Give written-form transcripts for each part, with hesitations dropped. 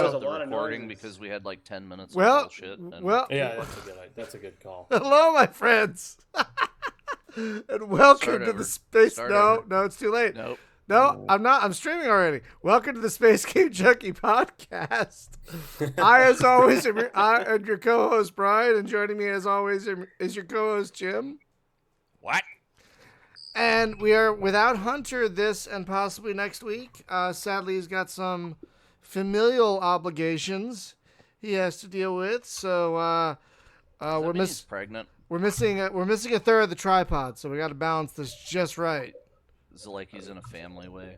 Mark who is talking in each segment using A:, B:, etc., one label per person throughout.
A: stop the
B: lot of
A: recording
B: noises.
A: because we had like 10 minutes
C: Well,
A: of bullshit. And...
C: well,
D: Yeah, that's a good call.
C: hello, my friends, and welcome
A: Start
C: to
A: over.
C: the Space.
A: Start
C: No,
A: over.
C: no, it's too late.
A: Nope.
C: No, I'm not. I'm streaming already. Welcome to the Space Game Junkie Podcast. I, as always, am your co-host, Brian, and joining me, as always, is your co-host, Jim.
A: What?
C: And we are without Hunter this and possibly next week. Sadly, he's got some familial obligations he has to deal with, so
A: He's pregnant.
C: we're missing a third of the tripod, so we got to balance this just right.
A: Is it like he's in a family way?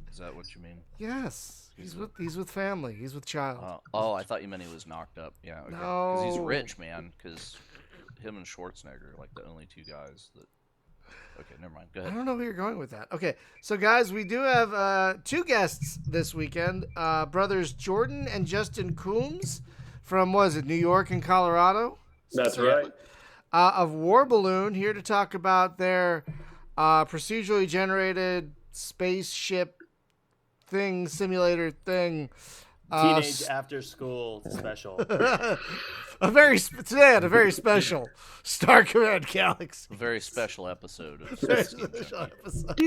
A: Is that what you mean?
C: Yes, he's with family. He's with child.
A: Oh, I thought you meant he was knocked up. Yeah, okay.
C: No.
A: Because he's rich, man. Because him and Schwarzenegger are like the only two guys that. Okay, never mind. Go
C: I
A: ahead.
C: don't know where you're going with that. Okay, so guys, we do have two guests this weekend. Brothers Jordan and Justin Coombs from, New York and Colorado?
B: That's right.
C: Of Warbaloon, here to talk about their procedurally generated spaceship simulator thing.
D: Teenage after school special.
C: Today had a very special Star Command Galaxies.
A: A very special episode of
C: Very
A: Space Game
C: special
A: Junkie.
C: episode.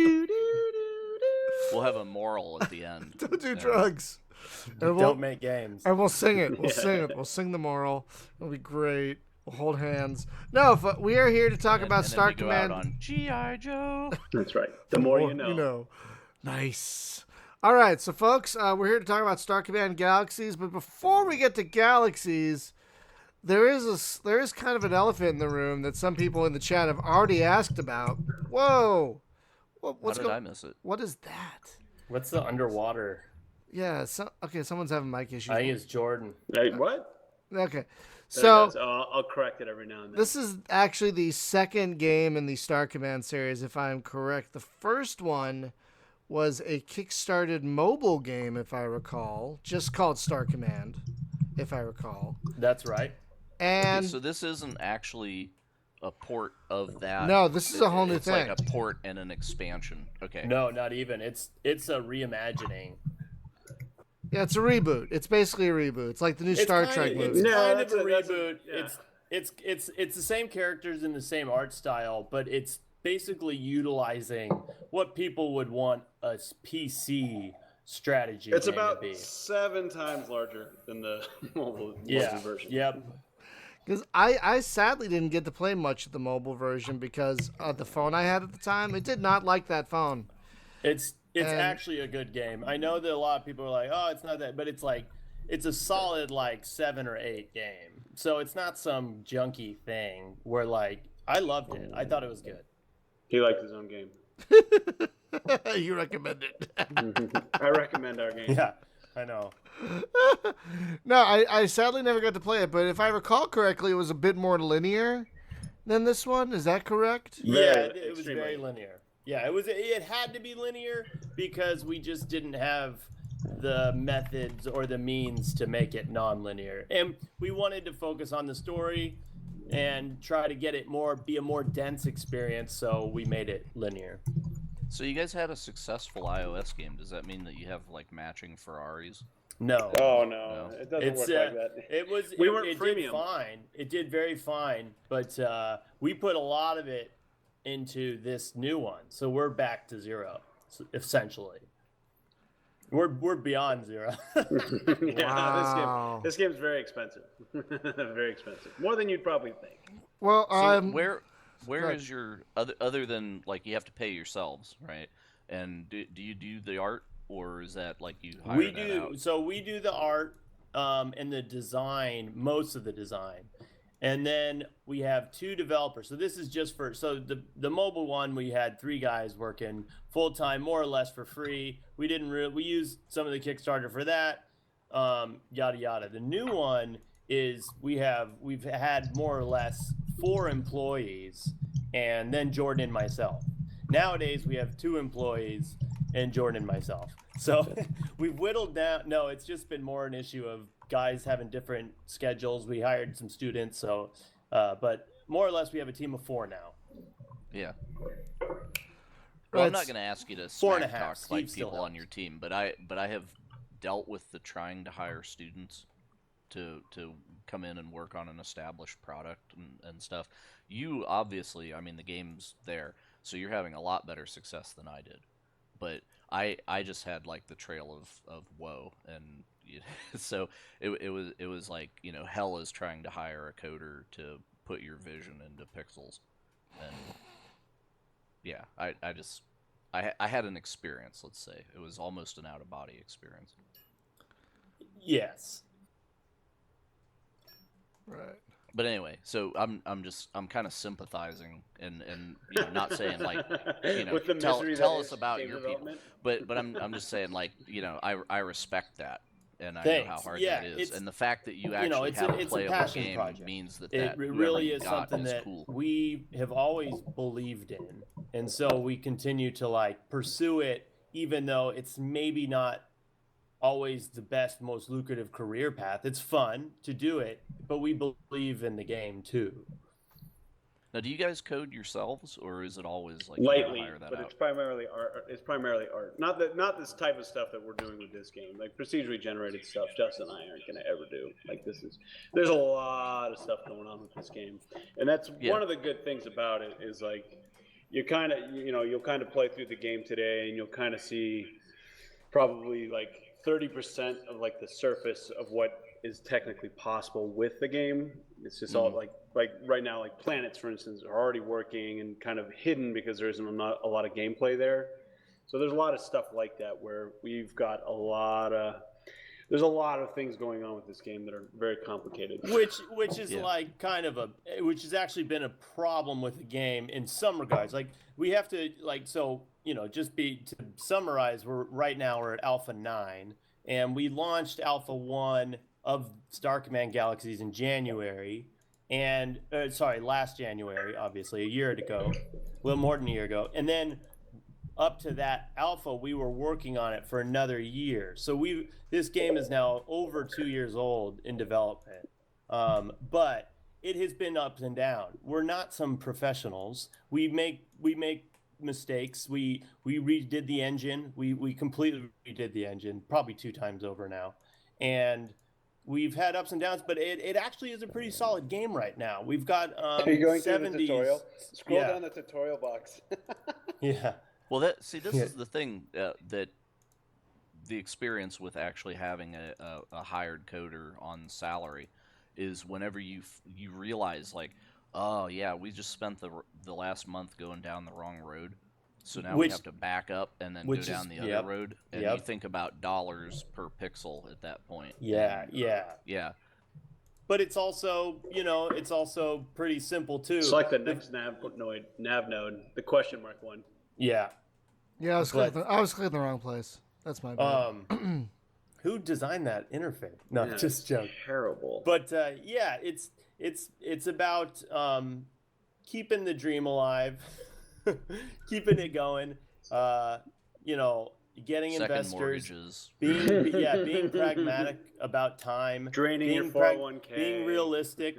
A: We'll have a moral at the end.
C: Don't do
A: Yeah.
C: drugs. And
D: Don't make games.
C: And we'll sing it. We'll sing it. We'll sing the moral. It'll be great. We'll hold hands. No, but we are here to talk about
A: And
C: Star
A: then we
C: Command.
A: go out on G.I. Joe.
B: That's right. The more you know.
C: Nice. All right, so folks, we're here to talk about Star Command Galaxies. But before we get to Galaxies, there is kind of an elephant in the room that some people in the chat have already asked about. Whoa. What's
A: How did I miss it?
C: What is that?
D: What's the underwater?
C: Yeah, okay, someone's having mic issues.
D: I think it's Jordan.
B: Hey, what?
C: Okay.
B: There
C: So
B: it is. I'll correct it every now and then.
C: this is actually the second game in the Star Command series, if I'm correct. The first one was a kickstarted mobile game, if I recall, just called Star Command, if I recall.
D: That's right.
C: And
A: So this isn't actually a port of that.
C: no, this is a whole new
A: it's
C: thing.
A: like a port and an expansion. Okay.
D: No, not even. It's a reimagining.
C: Yeah, it's a reboot. It's basically a reboot. It's like the new Star Trek movie.
D: It's
B: No,
D: kind
B: that's
D: of a
B: that's
D: reboot.
B: yeah.
D: It's the same characters in the same art style, but it's basically utilizing what people would want a PC strategy
B: It's
D: game
B: about
D: to be.
B: 7 times larger than the mobile version.
D: Yep.
C: Because I sadly didn't get to play much of the mobile version because of the phone I had at the time. It did not like that phone.
D: It's
C: And-
D: actually a good game. I know that a lot of people are like, "Oh, it's not that," but it's a solid 7 or 8 game. So it's not some junky thing where I loved it. I thought it was good.
B: He likes his own game.
C: You recommend it.
B: I recommend our game.
D: Yeah, I know.
C: No, I sadly never got to play it, but if I recall correctly, it was a bit more linear than this one. Is that correct?
D: Yeah,
B: Very,
D: it was
B: extremely.
D: very linear. Yeah, it was. It had to be linear because we just didn't have the methods or the means to make it non-linear, and we wanted to focus on the story and try to get it be a more dense experience. So we made it linear.
A: So you guys had a successful iOS game. Does that mean that you have matching Ferraris?
D: No.
B: Oh, no.
A: No.
B: It doesn't
D: It's
B: work like that.
D: it was
B: We
D: it,
B: weren't
D: it
B: premium.
D: did fine. It did very fine, but we put a lot of it into this new one, so we're back to zero essentially. We're beyond zero.
B: Yeah,
C: Wow.
B: this game's very expensive. Very expensive. More than you'd probably think.
C: Well,
A: So
C: go
A: where
C: ahead.
A: is your other than you have to pay yourselves, right? And do you do the art, or is that you hire
D: we
A: that
D: do
A: out?
D: so we do the art and the design, most of the design, and then we have 2 developers. So this is just for the mobile one. We had 3 guys working full time, more or less for free. We didn't we used some of the Kickstarter for that, yada yada. The new one is we've had more or less 4 employees, and then Jordan and myself. Nowadays we have 2 employees and Jordan and myself. So we've whittled down. No, it's just been more an issue of guys having different schedules. We hired some students, so but more or less we have a team of 4 now.
A: Yeah.
C: Well,
A: Well, I'm
C: it's
A: not going to ask you to
D: 4.5.
A: smack talk
D: Steve still
A: people on
D: helps.
A: your team, but I have dealt with the trying to hire students to come in and work on an established product and stuff, you obviously, I mean, the game's there, so you're having a lot better success than I did. But I just had like the trail of woe, and so it was like, hell is trying to hire a coder to put your vision into pixels, and yeah, I had an experience. Let's say it was almost an out of body experience.
D: Yes.
C: Right.
A: But anyway, so I'm kind of sympathizing and not saying like
B: With the misery
A: tell
B: that
A: us
B: is
A: about
B: game
A: your
B: development.
A: people, but I'm just saying like I respect that, and I
D: Thanks.
A: know how hard
D: Yeah,
A: that is,
D: it's-
A: and the fact that you actually
D: it's
A: have
D: a
A: a playable
D: passion
A: game
D: project.
A: means that
D: It
A: whoever
D: really
A: you
D: is
A: got
D: something
A: is
D: that
A: cool.
D: we have always believed in, and so we continue to like pursue it, even though it's maybe not always the best, most lucrative career path. It's fun to do it, but we believe in the game too.
A: Now, do you guys code yourselves, or is it always like you gotta
B: Lightly,
A: hire that
B: but
A: out?
B: it's primarily art. It's primarily art. Not this type of stuff that we're doing with this game. Like procedurally generated stuff, Justin and I aren't gonna ever do. Like there's a lot of stuff going on with this game, and that's one of the good things about it is like you'll kind of play through the game today, and you'll kind of see probably like 30% of like the surface of what is technically possible with the game. It's just all like right now, like planets, for instance, are already working and kind of hidden because there isn't a lot of gameplay there. So there's a lot of stuff like that where we've got there's a lot of things going on with this game that are very complicated.
D: Which is like kind of which has actually been a problem with the game in some regards. Like we have to to summarize, right now we're at Alpha 9, and we launched Alpha 1 of Star Command Galaxies in January, and last January, obviously a year ago, a little more than a year ago, and then up to that alpha, we were working on it for another year. So this game is now over 2 years old in development, but it has been ups and downs. We're not some professionals. We make mistakes. We redid the engine. We completely redid the engine probably 2 times over now, and we've had ups and downs, but it actually is a pretty solid game right now. We've got
B: Are you going
D: 70s,
B: through the tutorial? Scroll down the tutorial box.
D: Yeah.
A: Well, this is the thing that the experience with actually having a hired coder on salary is whenever you realize like, oh yeah, we just spent the last month going down the wrong road, so now we have to back up and then go down the other road, and you think about dollars per pixel at that point.
D: Yeah. But it's also, pretty simple too.
B: Select the next nav node, the question mark one.
D: Yeah.
C: Yeah, I was clicking the wrong place. That's my bad.
D: Who designed that interface? No, just joke.
B: Terrible.
D: But it's about keeping the dream alive, keeping it going. Getting
A: Second
D: investors,
A: mortgages.
D: being pragmatic about time,
B: Draining your 401k,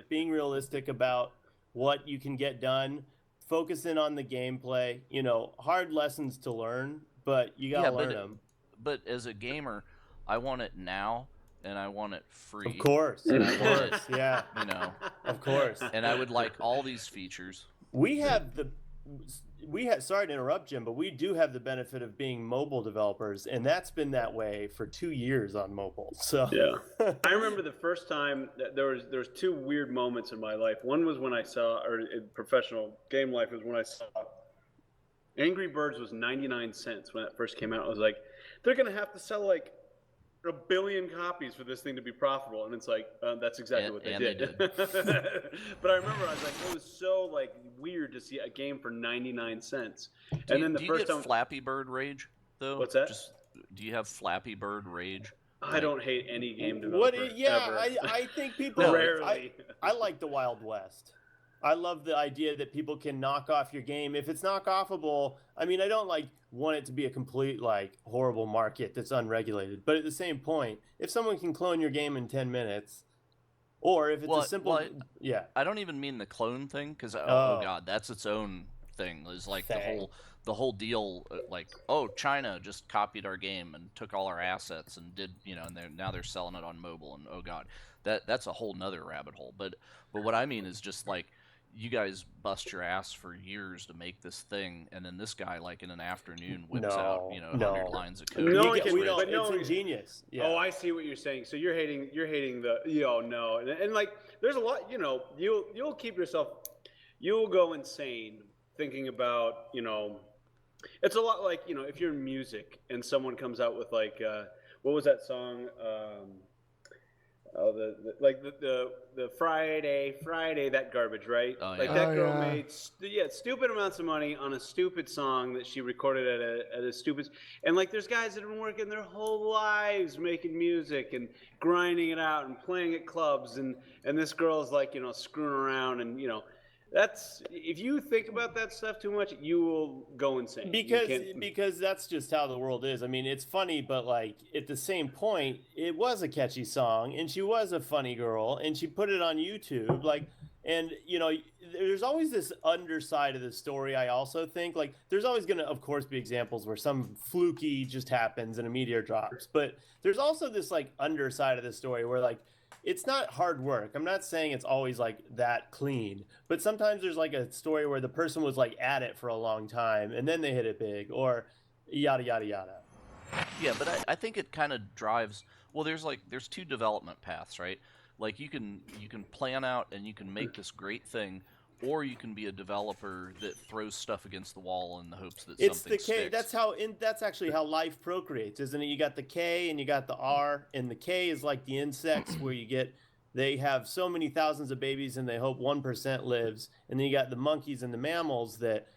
D: being realistic about what you can get done, focusing on the gameplay. Hard lessons to learn, but you gotta learn them.
A: But as a gamer, I want it now, and I want it free.
D: Of course,
A: And I want it,
D: yeah, of course.
A: And I would like all these features.
D: Sorry to interrupt, Jim, but we do have the benefit of being mobile developers, and that's been that way for 2 years on mobile. So
B: yeah, I remember the first time that there was 2 weird moments in my life. One was when I saw, or in professional game life, was when I saw Angry Birds was 99 cents when it first came out. I was like, they're gonna have to sell like 1 billion copies for this thing to be profitable, and it's like that's exactly what they did. But I remember I was like, it was so like weird to see a game for 99 cents.
A: Do you get Flappy Bird rage though?
B: What's that?
A: Do you have Flappy Bird rage?
B: I don't hate any game developer. Ever.
D: I think people
B: rarely.
D: I like the Wild West. I love the idea that people can knock off your game. If it's knock offable, I mean, I don't want it to be a complete horrible market that's unregulated. But at the same point, if someone can clone your game in 10 minutes, or if it's a simple,
A: I don't even mean the clone thing, because oh god, that's its own thing. It's like the the whole deal, like, oh, China just copied our game and took all our assets and did, and now they're selling it on mobile, and oh god, that's a whole nother rabbit hole. But what I mean is just like, you guys bust your ass for years to make this thing, and then this guy, like, in an afternoon whips out 100 lines of code.
B: No,
D: it's ingenious. Yeah.
B: Oh, I see what you're saying. So you're hating the no, and like there's a lot. You'll keep yourself. You'll go insane thinking about It's a lot like if you're in music and someone comes out with like what was that song? The Friday, that garbage, right?
A: Oh, yeah.
B: Like that girl made stupid amounts of money on a stupid song that she recorded at a stupid. And like there's guys that have been working their whole lives making music and grinding it out and playing at clubs, and this girl's like screwing around, and that's, if you think about that stuff too much, you will go insane.
D: Because that's just how the world is. I mean, it's funny, but like at the same point, it was a catchy song, and she was a funny girl, and she put it on YouTube. Like, and there's always this underside of the story. I also think like there's always going to, of course, be examples where some fluky just happens and a meteor drops. But there's also this like underside of the story where like, it's not hard work. I'm not saying it's always like that clean, but sometimes there's like a story where the person was like at it for a long time and then they hit it big, or yada, yada, yada.
A: Yeah, but I think it kind of drives, well, there's two development paths, right? Like you can plan out and you can make this great thing, or you can be a developer that throws stuff against the wall in the hopes that
D: it's
A: something
D: the K.
A: sticks.
D: That's actually how life procreates, isn't it? You got the K and you got the R, and the K is like the insects where they have so many thousands of babies and they hope 1% lives, and then you got the monkeys and the mammals that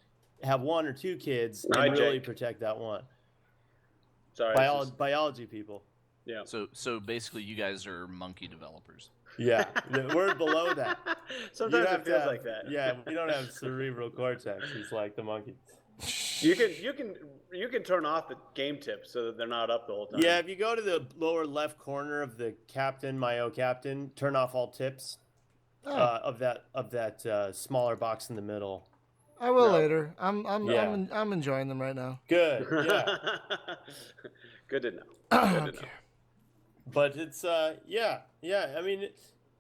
D: have 1 or 2 kids and really protect that one.
B: Sorry,
D: biology people.
B: Yeah.
A: So basically, you guys are monkey developers.
D: Yeah, we're below that.
B: Sometimes it feels like that.
D: Yeah, we don't have cerebral cortex. It's like the monkeys.
B: You can turn off the game tips so that they're not up the whole time.
D: Yeah, if you go to the lower left corner of the captain, captain, turn off all tips of that smaller box in the middle.
C: I will later. I'm enjoying them right now.
D: Good. Yeah.
B: Good to know. Good to know.
D: But it's yeah. I mean,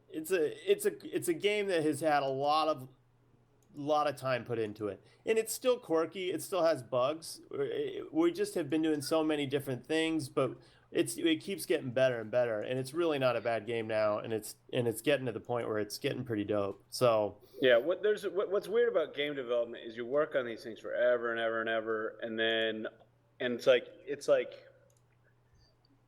D: it's a game that has had a lot of time put into it, and it's still quirky. It still has bugs. We just have been doing so many different things, but it keeps getting better and better, and it's really not a bad game now, and it's getting to the point where it's getting pretty dope. So
B: yeah, what's weird about game development is you work on these things forever and ever and ever, and it's like.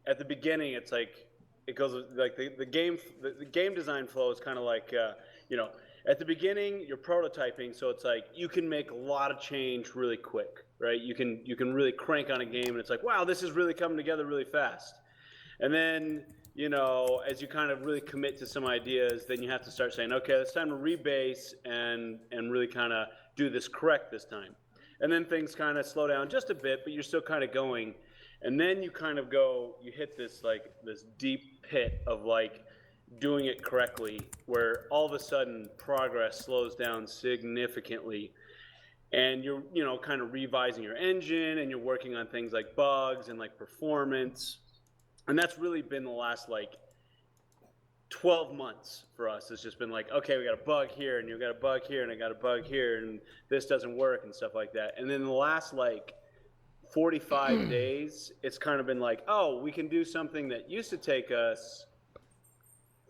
B: At the beginning, it's like it goes like the game design flow is kind of like at the beginning you're prototyping, so it's like you can make a lot of change really quick, right? You can really crank on a game, and it's like, wow, this is really coming together really fast. And then as you kind of really commit to some ideas, then you have to start saying, okay, it's time to rebase and really kind of do this correct this time. And then things kind of slow down just a bit, but you're still kind of going. And then you kind of you hit this deep pit of like doing it correctly, where all of a sudden progress slows down significantly, and you're kind of revising your engine, and you're working on things like bugs and like performance, and that's really been the last like 12 months for us. It's just been like, okay, we got a bug here, and you got a bug here, and I got a bug here, and this doesn't work and stuff like that. And then the last like 45 days, it's kind of been like, oh, we can do something that used to take us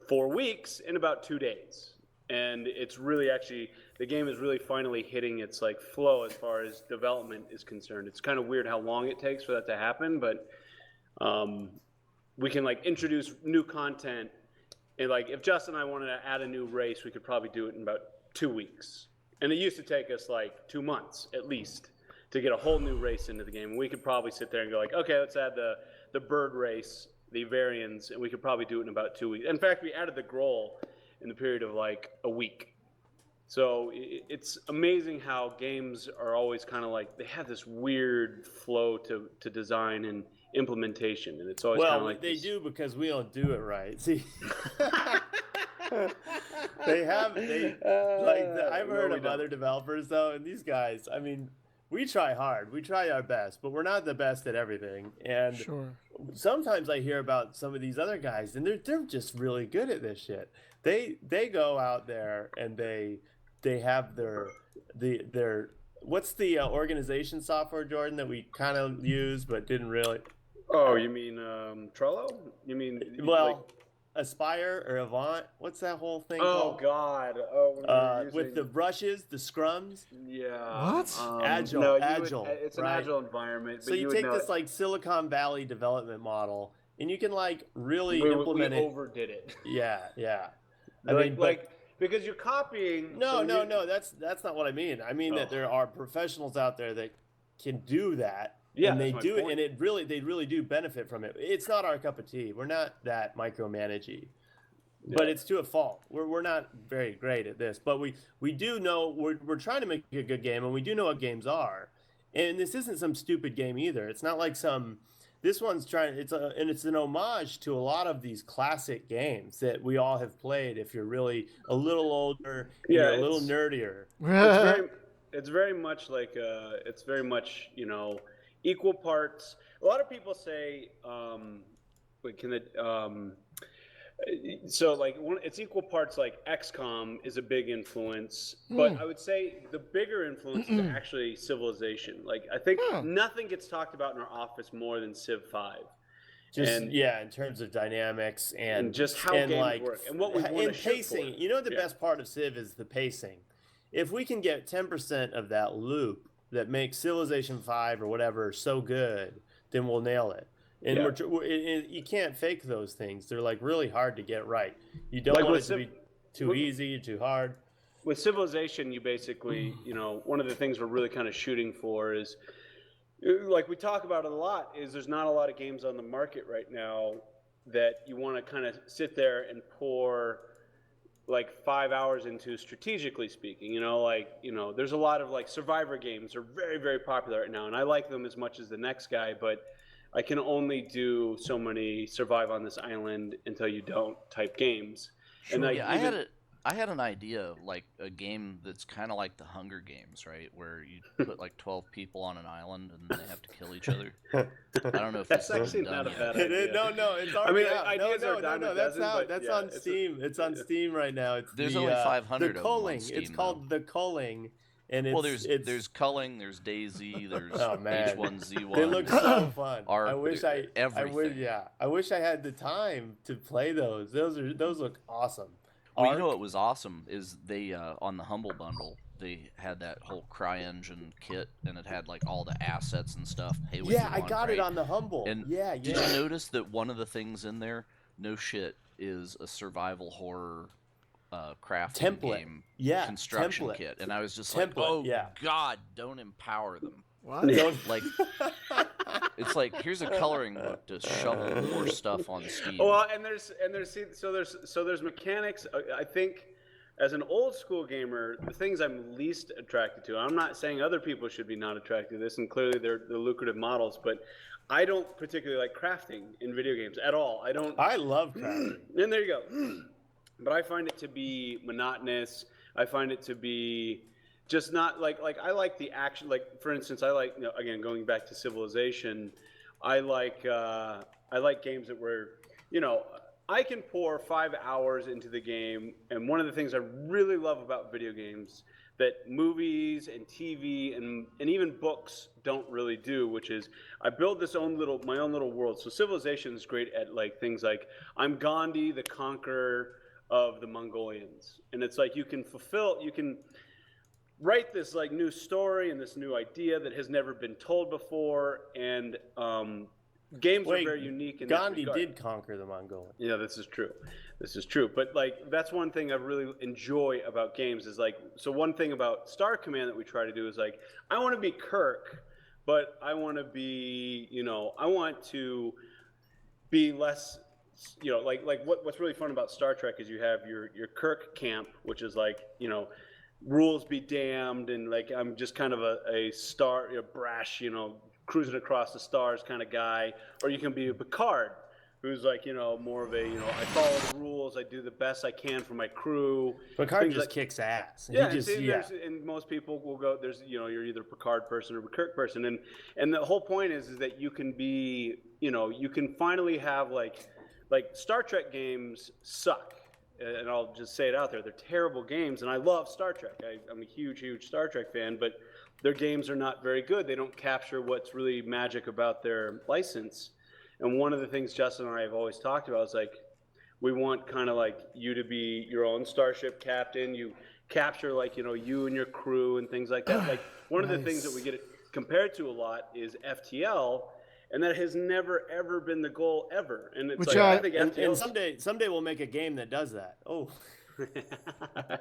B: 4 weeks in about 2 days. And it's really actually, the game is really finally hitting its like flow as far as development is concerned. It's kind of weird how long it takes for that to happen, but we can like introduce new content. And like if Justin and I wanted to add a new race, we could probably do it in about 2 weeks. And it used to take us like 2 months at least to get a whole new race into the game. And we could probably sit there and go like, okay, let's add the bird race, the Varians, and we could probably do it in about 2 weeks. In fact, we added the Groll in the period of like a week. So it's amazing how games are always kind of like, they have this weird flow to design and implementation, and it's always kind of like
D: they
B: this.
D: do because we don't do it right. See, I've heard of other developers though, and these guys, I mean, we try hard. We try our best, but we're not the best at everything. And
C: Sure.
D: sometimes I hear about some of these other guys, and they're just really good at this shit. They go out there and they have their what's the organization software, Jordan, that we kind of use but didn't really.
B: Oh, you mean Trello? You mean
D: Aspire or Avant? What's that whole thing
B: Oh
D: called?
B: God! Oh,
D: With the brushes, the scrums.
B: Yeah.
C: What?
D: Agile,
B: No,
D: agile,
B: it's an
D: right?
B: agile environment.
D: So
B: but
D: you
B: would
D: take
B: know
D: this
B: it.
D: like Silicon Valley development model, and you can like really
B: we
D: implement it.
B: overdid it.
D: Yeah.
B: Because you're copying.
D: No, that's not what I mean. I mean that there are professionals out there that can do that.
B: Yeah,
D: and they
B: that's my
D: do it,
B: point.
D: and they really do benefit from it. It's not our cup of tea. We're not that micromanagey, but it's to a fault. We're not very great at this, but we do know we're trying to make a good game, and we do know what games are. And this isn't some stupid game either. It's not like some. This one's trying. It's an homage to a lot of these classic games that we all have played. If you're really a little older, and you're a little nerdier.
B: It's very much like it's very much equal parts. A lot of people say it's equal parts. Like XCOM is a big influence, but I would say the bigger influence is actually Civilization. Like I think nothing gets talked about in our office more than Civ 5.
D: In terms of dynamics and
B: just how games work and what we want to shoot
D: pacing.
B: for.
D: The best part of Civ is the pacing. If we can get 10% of that loop that makes Civilization 5 or whatever so good, then we'll nail it. And you can't fake those things. They're like really hard to get right. You don't want it to be too easy or too hard.
B: With Civilization, you basically, one of the things we're really kind of shooting for is, like we talk about it a lot, is there's not a lot of games on the market right now that you want to kind of sit there and pour like 5 hours into, strategically speaking. There's a lot of like Survivor games are very, very popular right now, and I like them as much as the next guy, but I can only do so many survive on this island until you don't type games.
A: Sure. And I had an idea, like a game that's kind of like the Hunger Games, right? Where you put like 12 people on an island and they have to kill each other. I don't know if
B: that's
A: this
B: actually
A: is
B: not
A: done
B: a
A: yet.
B: bad idea.
D: No, it's already out.
B: Ideas are dime a dozen,
D: That's on Steam. It's on Steam right now.
A: There's only 500
D: the
A: of
D: culling.
A: them on Steam,
D: It's called the culling. And
A: there's Culling, there's Daisy, there's H1Z1.
D: They look so fun.
A: I
D: wish I had the time to play those. Those look awesome.
A: Well, you know what was awesome is they on the Humble Bundle they had that whole CryEngine kit and it had like all the assets and stuff.
D: I got it on the Humble.
A: And did you notice that one of the things in there, no shit, is a survival horror crafting game construction kit, and I was just God, don't empower them.
C: What?
A: Like, it's like here's a coloring book to shovel more stuff on Steam.
B: Well, and there's mechanics. I think as an old school gamer, the things I'm least attracted to. I'm not saying other people should be not attracted to this, and clearly they're lucrative models, but I don't particularly like crafting in video games at all.
D: I love crafting.
B: And there you go. But I find it to be monotonous. I find it to be just not like I like the action. Like for instance, I like again going back to Civilization. I like games that were I can pour 5 hours into the game. And one of the things I really love about video games that movies and TV and even books don't really do, which is I build my own little world. So Civilization is great at like things like I'm Gandhi, the conqueror of the Mongolians, and it's like you can write this like new story and this new idea that has never been told before, and games are very unique in
D: Gandhi
B: that
D: did conquer the Mongolians.
B: Yeah, this is true, but like that's one thing I really enjoy about games is like, so one thing about Star Command that we try to do is like I want to be Kirk, but I want to be I want to be less what's really fun about Star Trek is you have your Kirk camp, which is like rules be damned, and like I'm just kind of a star, brash, cruising across the stars kind of guy, or you can be a Picard, who's like more of a I follow the rules, I do the best I can for my crew.
D: Picard
B: things
D: just
B: like-
D: kicks ass.
B: Yeah,
D: He just,
B: and most people will go. There's, you're either a Picard person or a Kirk person, and the whole point is that you can be, you can finally have like Star Trek games suck, and I'll just say it out there. They're terrible games, and I love Star Trek. I'm a huge Star Trek fan, but their games are not very good. They don't capture what's really magic about their license. And one of the things Justin and I have always talked about is like, we want kind of like you to be your own starship captain. You capture like, you and your crew and things like that. Like one of the things that we get compared to a lot is FTL, and that has never ever been the goal ever. And it's I think FTL
D: and someday we'll make a game that does that. Oh.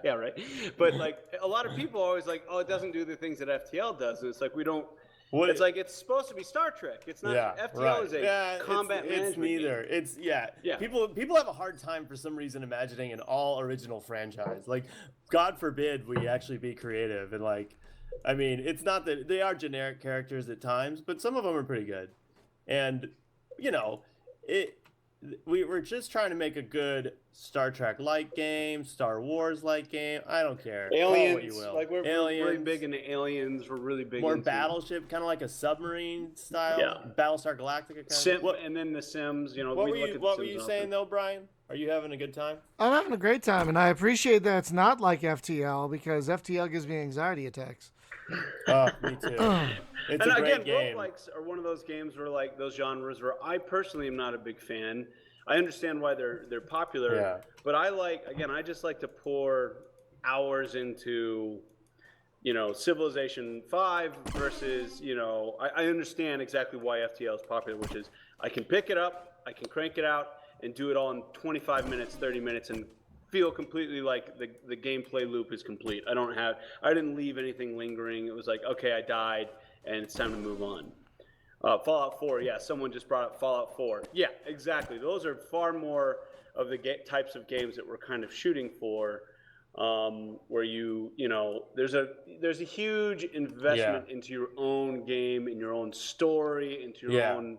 B: Yeah, right. But like a lot of people are always like, oh, it doesn't do the things that FTL does. And it's like, we don't. It's like it's supposed to be Star Trek. It's not. FTL is a combat management.
D: It's neither.
B: Game.
D: It's People have a hard time for some reason imagining an all original franchise. Like, God forbid we actually be creative and like. I mean, it's not that they are generic characters at times, but some of them are pretty good. And we're just trying to make a good Star Trek-like game, Star Wars-like game. I don't care.
B: Aliens,
D: what you will.
B: Like we're really big into aliens. We're really big
D: more
B: into
D: Battleship, kind of like a submarine style.
B: Yeah.
D: Battlestar Galactica kind of.
B: And then the Sims.
D: What were you saying though, Brian? Are you having a good time?
C: I'm having a great time, and I appreciate that it's not like FTL because FTL gives me anxiety attacks.
D: Oh, me too. It's
B: and
D: a great
B: again,
D: game.
B: roguelikes are one of those games where like those genres where I personally am not a big fan. I understand why they're popular, but I just like to pour hours into, Civilization 5 versus, I understand exactly why FTL is popular, which is I can pick it up, I can crank it out, and do it all in 25 minutes, 30 minutes, and feel completely like the gameplay loop is complete. I didn't leave anything lingering. It was like, okay, I died, and it's time to move on. Fallout 4, someone just brought up Fallout 4. Yeah, exactly. Those are far more of the types of games that we're kind of shooting for, where there's a huge investment into your own game, in your own story, into your own,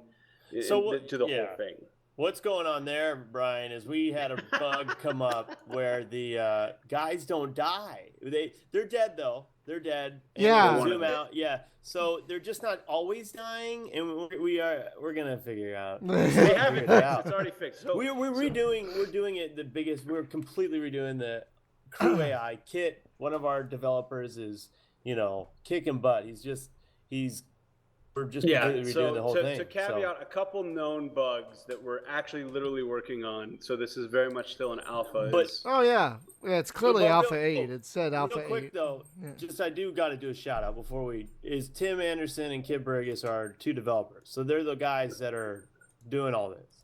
B: to the whole thing.
D: What's going on there, Brian, is we had a bug come up where the guys don't die. They're dead, though. They're dead. And zoom out. Yeah. So they're just not always dying, and we're gonna figure it out.
B: They have it. It's already fixed. So,
D: we're doing it the biggest. We're completely redoing the crew AI. Kit, one of our developers, is kicking butt. We're just completely redoing the whole thing.
B: To caveat a couple known bugs that we're actually literally working on. So this is very much still an alpha.
C: It's clearly Alpha 8. It said Alpha 8.
D: Real quick though, I do got to do a shout out before is Tim Anderson and Kid Burgess are two developers. So they're the guys that are doing all this.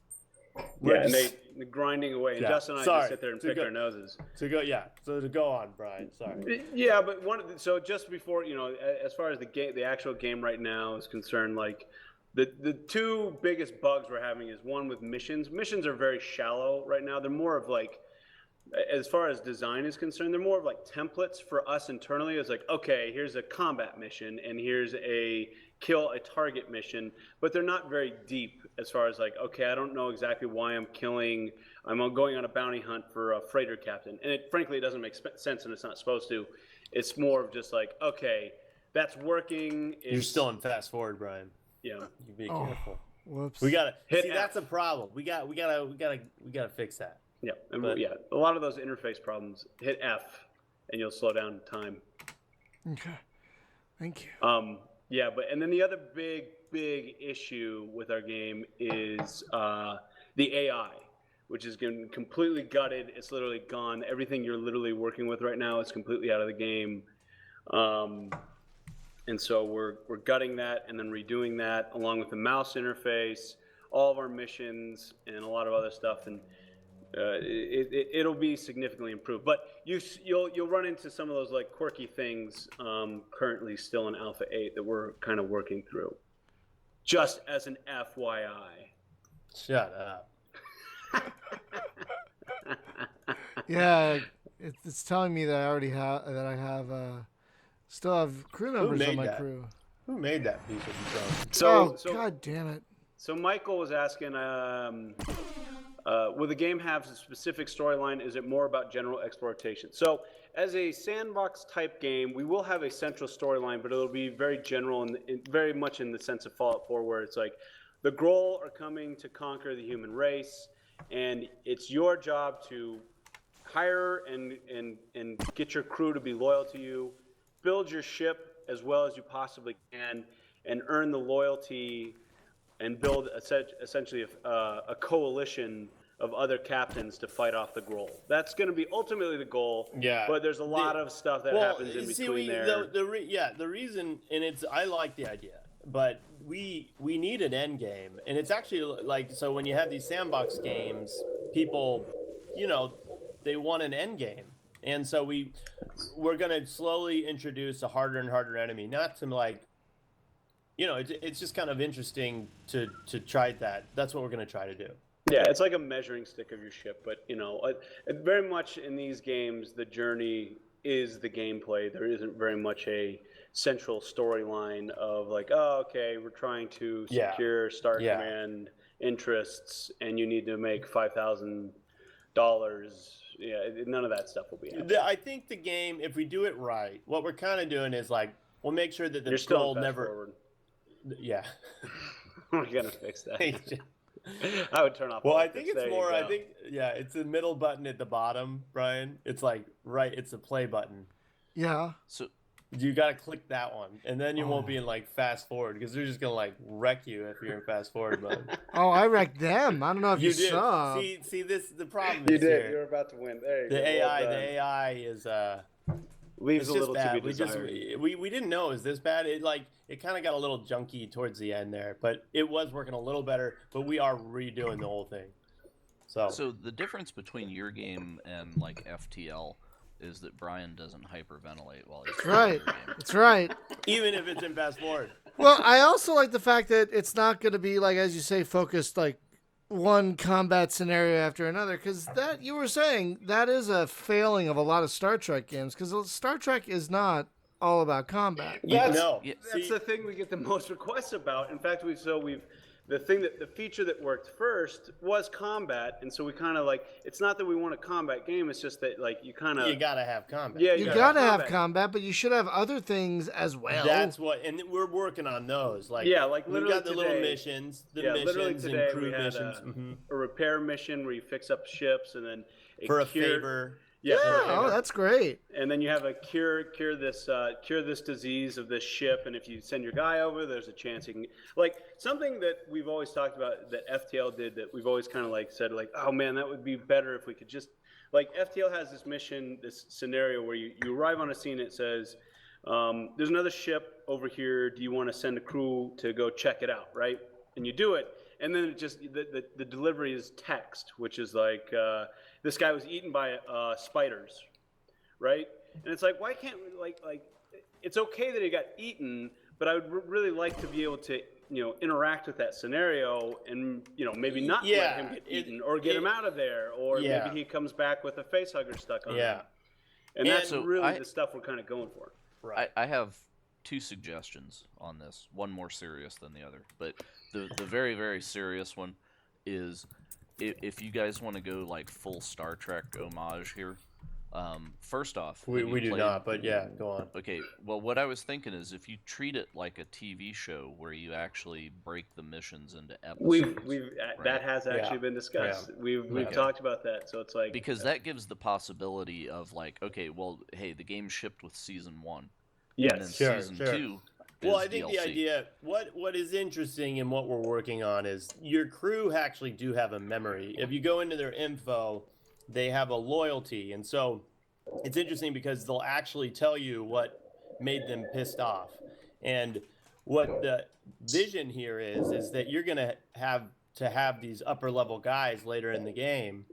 B: And they're grinding away. And Justin and I just sit there and pick our noses.
D: So to go on, Brian. Sorry.
B: Yeah, but so just before, as far as the actual game right now is concerned, like the two biggest bugs we're having is one with missions. Missions are very shallow right now. They're more of like, as far as design is concerned, they're more of like templates for us internally. It's like, okay, here's a combat mission and here's a kill a target mission, but they're not very deep as far as like, okay, I don't know exactly why I'm going on a bounty hunt for a freighter captain. And frankly, it doesn't make sense and it's not supposed to. It's more of just like, okay, that's working.
D: You're still in fast forward, Brian.
B: Yeah.
D: You be careful.
C: Whoops.
D: We gotta that's a problem. We gotta fix that.
B: Yeah, a lot of those interface problems. Hit F, and you'll slow down time.
C: Okay, thank you.
B: And then the other big issue with our game is the AI, which is getting completely gutted. It's literally gone. Everything you're literally working with right now is completely out of the game. And so we're gutting that and then redoing that along with the mouse interface, all of our missions, and a lot of other stuff. And it'll be significantly improved, but you'll run into some of those like quirky things currently still in Alpha 8 that we're kind of working through. Just as an FYI.
D: Shut up.
C: Yeah, it's telling me that I still have crew members on my crew.
D: Who made that piece of stuff?
B: So
C: God damn it.
B: So Michael was asking. will the game have a specific storyline? Is it more about general exploitation? So, as a sandbox type game, we will have a central storyline, but it'll be very general and very much in the sense of Fallout 4, where it's like the Groll are coming to conquer the human race, and it's your job to hire and get your crew to be loyal to you, build your ship as well as you possibly can, and earn the loyalty and build essentially a coalition of other captains to fight off the Groll. That's going to be ultimately the goal.
D: Yeah.
B: But there's a lot of stuff that happens in between there.
D: The reason, and I like the idea, but we need an end game, and it's actually like, so when you have these sandbox games, people, they want an end game, and so we're going to slowly introduce a harder and harder enemy, not to it's just kind of interesting to try that. That's what we're going to try to do.
B: Yeah, it's like a measuring stick of your ship, but very much in these games, the journey is the gameplay. There isn't very much a central storyline of like, oh, okay, we're trying to secure Star Command interests, and you need to make $5,000. Yeah, none of that stuff will be happening.
D: I think the game, if we do it right, what we're kind of doing is like, we'll make sure that the
B: You're still
D: goal
B: fast
D: never.
B: forward.
D: Yeah.
B: We're gonna fix that. I would turn off.
D: Well, I
B: politics.
D: think it's
B: There you
D: more.
B: go.
D: I think it's the middle button at the bottom, Brian. It's like it's a play button.
C: Yeah.
A: So
D: You got to click that one, and then you won't be in like fast forward, because they're just gonna like wreck you if you're in fast forward mode.
C: Oh, I wrecked them. I don't know if you
D: did.
C: saw.
D: See this. The problem
B: You
D: is
B: did.
D: here.
B: You're about to win. There you
D: The
B: go.
D: AI.
B: Well
D: The
B: done.
D: AI is
B: Leaves
D: it's
B: a
D: just
B: little
D: bad.
B: to be desired.
D: We didn't know it was this bad. It kind of got a little junky towards the end there, but it was working a little better. But we are redoing the whole thing.
A: So the difference between your game and like FTL is that Brian doesn't hyperventilate while he's playing
C: Right.
A: your game.
C: That's right.
D: Even if it's in fast forward.
C: Well, I also like the fact that it's not going to be, like, as you say, focused like one combat scenario after another, because that, you were saying, that is a failing of a lot of Star Trek games, because Star Trek is not all about combat.
B: That's,
A: Yeah.
B: that's the thing we get the most requests about. In fact, the feature that worked first was combat, and so we kind of like, it's not that we want a combat game, it's just that like you
D: gotta have combat.
B: Yeah,
C: You gotta have combat, but you should have other things as well.
D: That's what, and we're working on those. Like,
B: like
D: we've
B: literally
D: got the little
B: today-
D: missions,
B: literally
D: missions
B: today
D: and crew
B: we had
D: missions
B: a repair mission where you fix up ships, and then
D: for a favor.
B: Yeah,
C: Yeah,
B: for a favor.
C: oh, that's great.
B: And then you have a cure this disease of this ship, and if you send your guy over, there's a chance you can, like, something that we've always talked about that FTL did, that we've always kind of like said, like, oh man, that would be better if we could just, like, FTL has this mission, this scenario where you arrive on a scene, it says, there's another ship over here, do you want to send a crew to go check it out, right? And you do it, and then it just, the delivery is text, which is like, this guy was eaten by spiders, right? And it's like, why can't we, like, it's okay that he got eaten, but I would really like to be able to, interact with that scenario and, maybe not let him get eaten or get him out of there, or maybe he comes back with a face hugger stuck on him. And that's
A: so
B: really the stuff we're kind of going for.
D: Right.
A: I have two suggestions on this, one more serious than the other. But the very, very serious one is, if you guys want to go like full Star Trek homage here, first off,
D: We do not, but yeah, go on.
A: Okay, well, what I was thinking is if you treat it like a TV show where you actually break the missions into episodes.
B: That has actually been discussed.
D: Yeah.
B: We've talked about that, so it's like,
A: because that gives the possibility of like, okay, well, hey, the game shipped with season 1.
B: yes,
A: And then
D: Sure,
A: season
D: sure.
A: 2 is
D: Well, I think
A: DLC.
D: the idea, what is interesting in what we're working on is your crew actually do have a memory. If you go into their info, they have a loyalty. And so it's interesting because they'll actually tell you what made them pissed off. And what the vision here is that you're going to have these upper level guys later in the game,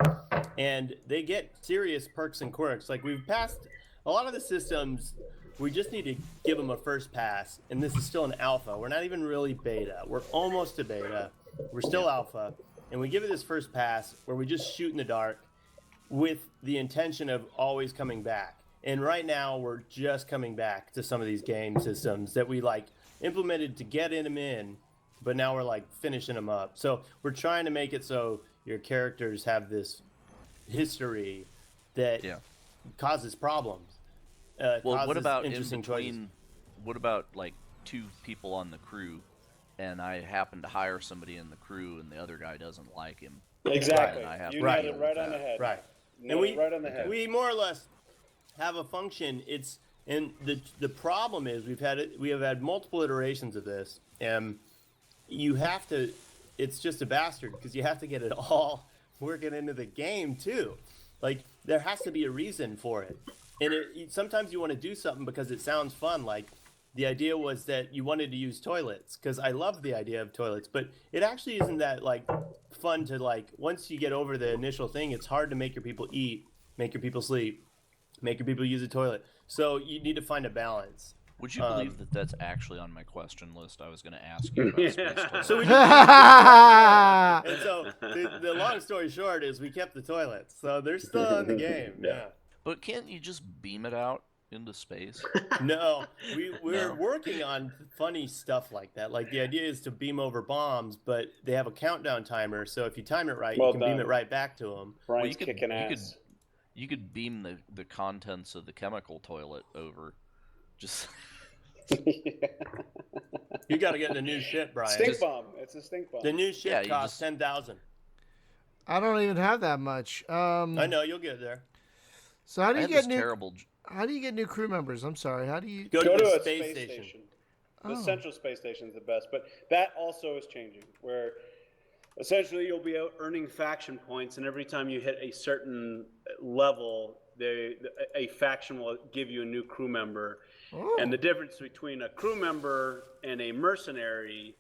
D: and they get serious perks and quirks. Like, we've passed a lot of the systems. We just need to give them a first pass, and this is still an alpha. We're not even really beta. We're almost to beta. We're still alpha, and we give it this first pass where we just shoot in the dark with the intention of always coming back. And right now, we're just coming back to some of these game systems that we like implemented to get them in, but now we're like finishing them up. So we're trying to make it so your characters have this history that causes problems.
A: Well, what
D: causes
A: about
D: interesting choices.
A: What about like 2 people on the crew, and I happen to hire somebody in the crew, and the other guy doesn't like him?
B: Exactly.
A: And I have
B: You
A: to
B: nailed
A: deal
B: it
A: with
B: right on
A: that.
B: the head.
D: Right.
B: Nailed it right on the head.
D: We more or less have a function. And the problem is we have had multiple iterations of this, and you have to. It's just a bastard because you have to get it all working into the game too. Like there has to be a reason for it, and sometimes you want to do something because it sounds fun. Like the idea was that you wanted to use toilets because I love the idea of toilets, but it actually isn't that like fun to like. Once you get over the initial thing, it's hard to make your people eat, make your people sleep, make your people use the toilet. So you need to find a balance.
A: Would you believe that that's actually on my question list? I was going to ask you about space toilets.
D: So we and so the long story short is we kept the toilets, so they're still in the game. Yeah.
A: But can't you just beam it out into space?
D: No, we're working on funny stuff like that. Like the idea is to beam over bombs, but they have a countdown timer. So if you time it right, you can beam it right back to them.
B: Brian's kicking ass.
A: You could beam the contents of the chemical toilet over. Just
D: you got to get the new shit, Brian.
B: Stink bomb. It's a stink bomb.
D: The new shit costs $10,000.
C: I don't even have that much.
D: I know you'll get there.
C: So how do you get new?
A: Terrible...
C: How do you get new crew members? I'm sorry. How do you
D: go to a space station?
B: The Central Space Station is the best, but that also is changing. Where essentially you'll be out earning faction points, and every time you hit a certain level, a faction will give you a new crew member.
C: Oh.
B: And the difference between a crew member and a mercenary,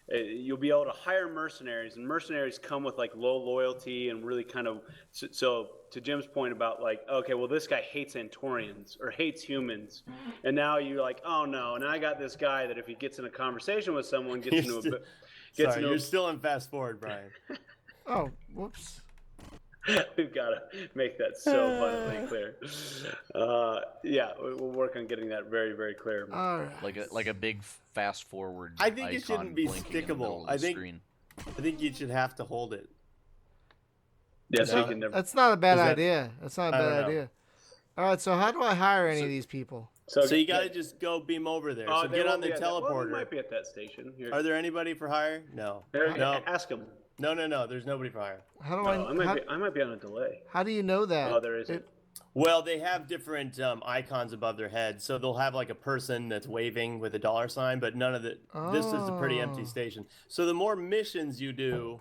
B: you'll be able to hire mercenaries, and mercenaries come with like low loyalty and really kind of. So to Jim's point about like, okay, well this guy hates Antorians or hates humans, and now you're like, oh no, and I got this guy that if he gets in a conversation with someone,
D: you're still in fast forward, Brian.
C: Oh, whoops.
B: We've got to make that so abundantly clear. Yeah, we'll work on getting that very, very clear.
C: All right.
A: Like a big fast forward.
D: I think it
A: icon
D: shouldn't be
A: blinking in the middle
D: stickable.
A: of the screen.
D: I think you should have to hold it.
B: Yeah, so you can never.
C: That's not a bad idea. That's not a bad
D: know.
C: idea. All right, so how do I hire any of these people?
D: So you got to just go beam over there. So get on the teleporter.
B: Well, we might be at that station. Here.
D: Are there anybody for hire? No.
B: No. Ask them.
D: No. There's nobody for hire.
C: How do
B: I might be on a delay.
C: How do you know that?
B: Oh, there isn't.
D: Well, they have different icons above their head. So they'll have like a person that's waving with a $sign, but none of the. This is a pretty empty station. So the more missions you do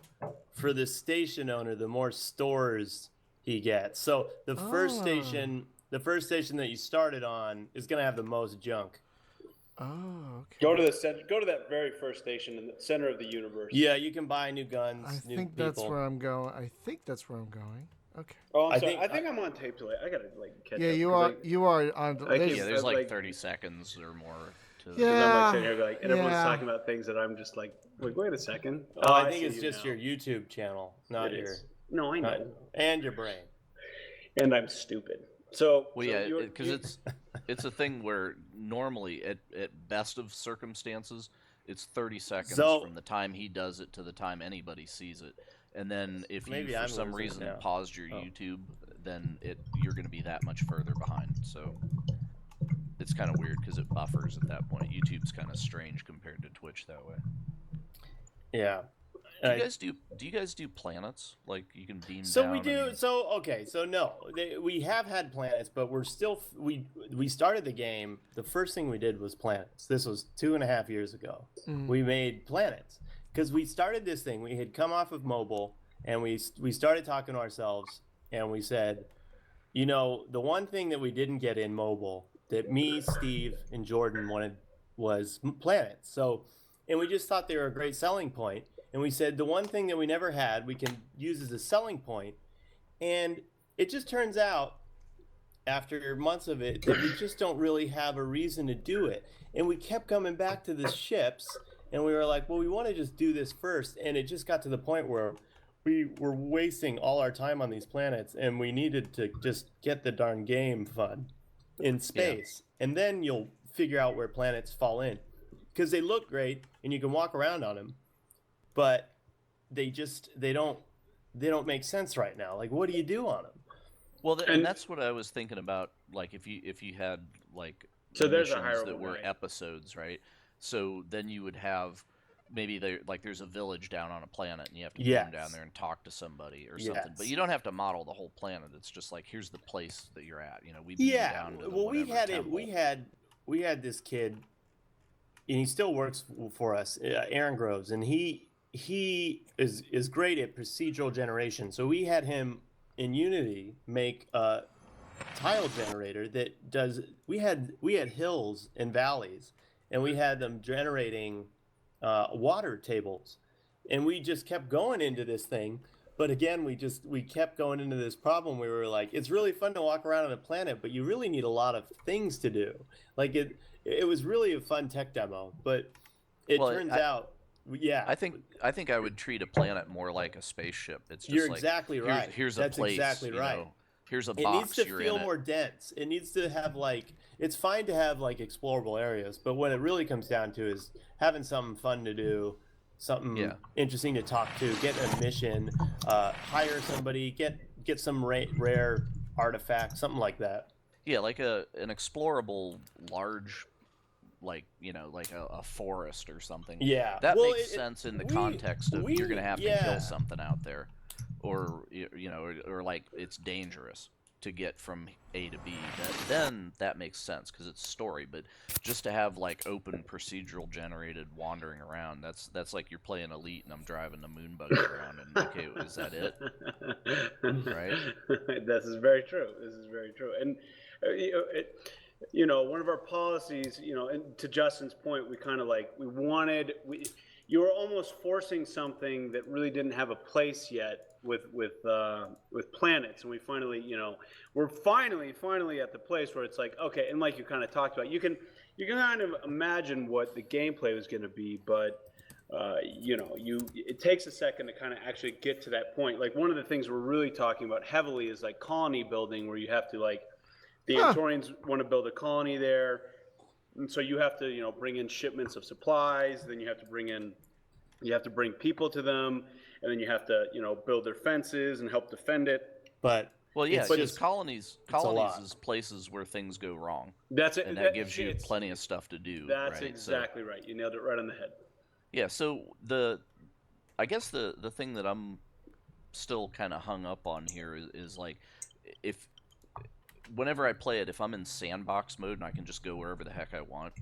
D: for the station owner, the more stores he gets. So the first station that you started on is going to have the most junk.
C: Oh, okay.
B: Go to that very first station in the center of the universe.
D: Yeah, you can buy new guns.
C: I think that's where I'm going. Okay.
B: Oh, I'm sorry. I think I'm on tape delay. I gotta catch up.
C: Yeah, you are on.
A: Yeah, there's like 30 seconds or more.
C: Yeah.
B: I'm sitting here and everyone's talking about things that I'm just like, wait a second.
D: Oh, I think it's just your YouTube channel, not your.
B: No, I know.
D: And your brain.
B: And I'm stupid. So
A: because it's a thing where normally at best of circumstances it's 30 seconds from the time he does it to the time anybody sees it, and then if you for some reason paused your YouTube, then you're going to be that much further behind. So it's kind of weird because it buffers at that point. YouTube's kind of strange compared to Twitch that way.
D: Yeah.
A: Do you guys do planets? Like you can beam
D: so
A: down?
D: We do. No, we have had planets, but we're still we started the game. The first thing we did was planets. This was 2.5 years ago. We made planets because we started this thing. We had come off of mobile, and we started talking to ourselves, and we said, the one thing that we didn't get in mobile that me, Steve, and Jordan wanted was planets. So, and we just thought they were a great selling point. And we said the one thing that we never had, we can use as a selling point. And it just turns out, after months of it, that we just don't really have a reason to do it. And we kept coming back to the ships, and we were like, well, we want to just do this first. And it just got to the point where we were wasting all our time on these planets, and we needed to just get the darn game fun in space. Yeah. And then you'll figure out where planets fall in. Because they look great, and you can walk around on them. But they they don't make sense right now. Like, what do you do on them?
A: Well, and that's what I was thinking about. Like, if you had like
B: So there's a
A: missions
B: higher
A: that
B: one,
A: were
B: right?
A: episodes, right? So then you would have maybe there's a village down on a planet, and you have to
D: Yes.
A: come down there and talk to somebody or something. But
D: Yes.
A: you don't have to model the whole planet. It's just like, here's the place that you're at. You know, we beam
D: Yeah.
A: down to the
D: Well, we
A: whatever
D: had
A: temple.
D: we had this kid, and he still works for us, Aaron Groves, and he is great at procedural generation. So we had him in Unity make a tile generator that does. We had hills and valleys, and we had them generating water tables, and we just kept going into this thing. But again, we kept going into this problem. We were like, it's really fun to walk around on a planet, but you really need a lot of things to do. Like it was really a fun tech demo, but it turns out, yeah.
A: I think I would treat a planet more like a spaceship. It's just
D: You're
A: like,
D: exactly right.
A: Here's
D: That's
A: a place.
D: exactly
A: you
D: right.
A: know, here's a
D: It
A: box.
D: needs to
A: you're
D: feel
A: in it.
D: more dense. It needs to have like, it's fine to have like explorable areas, but what it really comes down to is having something fun to do, something interesting to talk to, get a mission, hire somebody, get some rare artifact, something like that.
A: Yeah, like an explorable large, like, you know, like a forest or something.
D: Yeah,
A: that makes sense in the context of you're gonna have to
D: yeah.
A: kill something out there, or you know, or like it's dangerous to get from A to B. Then that makes sense because it's story. But just to have like open procedural generated wandering around, that's like you're playing Elite and I'm driving the moon buggy around. And okay, is that it? Right?
B: This is very true. This is very true. And you know, one of our policies, you know, and to Justin's point, we kind of like you were almost forcing something that really didn't have a place yet with planets, and we finally, you know, we're finally at the place where it's like, okay, and like you kind of talked about, you can kind of imagine what the gameplay was going to be, but you know, it takes a second to kind of actually get to that point. Like one of the things we're really talking about heavily is like colony building, where you have to like the Antorians want to build a colony there, and so you have to, you know, bring in shipments of supplies. Then you have to bring people to them, and then you have to, you know, build their fences and help defend it.
D: But
A: well, yeah,
D: but
A: because colonies is places where things go wrong.
B: That's it,
A: and that gives you plenty of stuff to do.
B: That's
A: right?
B: exactly right. You nailed it right on the head.
A: Yeah. So I guess the thing that I'm still kind of hung up on here is like, whenever I play it, if I'm in sandbox mode and I can just go wherever the heck I want,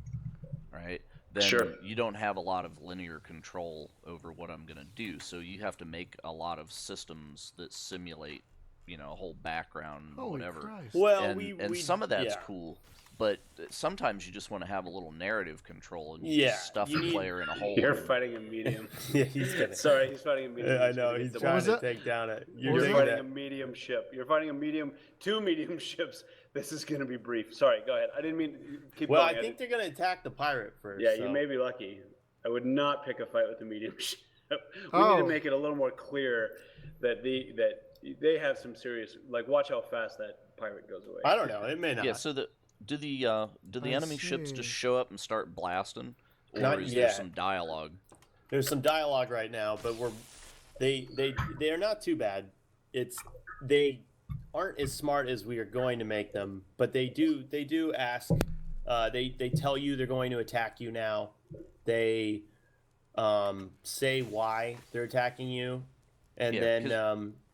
A: right? Then you don't have a lot of linear control over what I'm going to do. So you have to make a lot of systems that simulate, you know, a whole background,
C: Holy
A: whatever.
C: Christ.
D: well,
A: And some of that's cool, but sometimes you just want to have a little narrative control and you just stuff the player in a hole.
B: You're fighting a medium.
D: yeah, he's kidding.
B: Sorry, he's fighting a medium.
D: I know he's trying to take down it.
B: You're fighting a medium ship. You're fighting two medium ships. This is going to be brief. Sorry, go ahead. I didn't mean keep
D: Well,
B: going.
D: I think they're going to attack the pirate first.
B: Yeah,
D: so.
B: you may be lucky. I would not pick a fight with the medium ship. We need to make it a little more clear that they have some serious, like, watch how fast that pirate goes away.
D: I don't know. It may not.
A: Yeah. So do the enemy ships just show up and start blasting, or
D: Not
A: is
D: yet.
A: there some dialogue?
D: There's some dialogue right now, but they are not too bad. They aren't as smart as we are going to make them, but they do ask. They tell you they're going to attack you now. They say why they're attacking you, and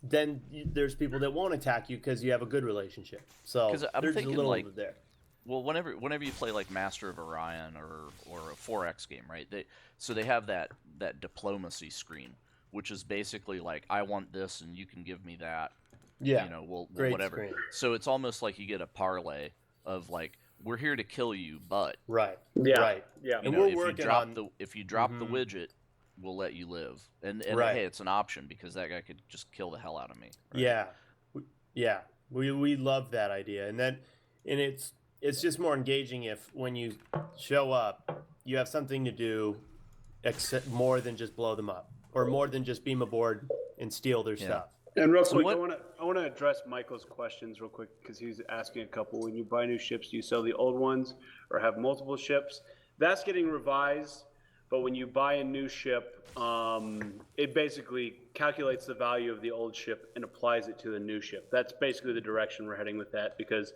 D: then there's people that won't attack you because you have a good relationship. So
A: I'm
D: there's
A: thinking,
D: a little
A: like,
D: bit there.
A: Well, whenever you play like Master of Orion or a 4X game, right? They have that diplomacy screen, which is basically like, I want this and you can give me that.
D: Yeah.
A: You know, we'll
D: Great
A: whatever.
D: screen.
A: So it's almost like you get a parlay of like, we're here to kill you, but
D: Right.
B: Yeah.
D: Right.
B: Yeah.
D: And
A: you know,
D: we're working on.
A: if you drop the widget, we'll let you live. And
D: Right.
A: hey, it's an option because that guy could just kill the hell out of me. Right?
D: Yeah. Yeah. We love that idea, and it's just more engaging if when you show up, you have something to do, except more than just blow them up, or more than just beam aboard and steal their stuff.
B: And real
A: So
B: quick,
A: what-
B: I want to address Michael's questions real quick because he's asking a couple. When you buy new ships, do you sell the old ones or have multiple ships? That's getting revised. but when you buy a new ship, it basically calculates the value of the old ship and applies it to the new ship. That's basically the direction we're heading with that, because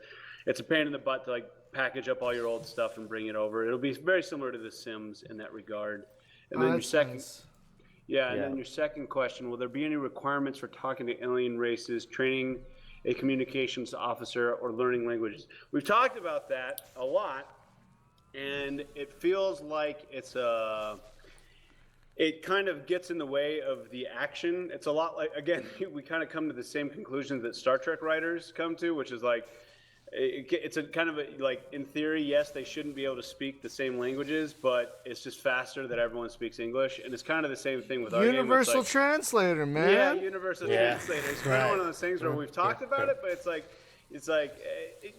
B: it's a pain in the butt to like package up all your old stuff and bring it over. It'll be very similar to The Sims in that regard. And then your second,
C: nice.
B: and then your second question: will there be any requirements for talking to alien races, training a communications officer, or learning languages? We've talked about that a lot, and it feels like it kind of gets in the way of the action. It's a lot like, again, we kind of come to the same conclusions that Star Trek writers come to, which is like, it's a kind of like, in theory, yes, they shouldn't be able to speak the same languages, but it's just faster that everyone speaks English. And it's kind of the same thing with our game.
C: Universal
B: Like,
C: translator, man.
B: yeah, universal translator. It's kind of one of those things where we've talked about it, but it's like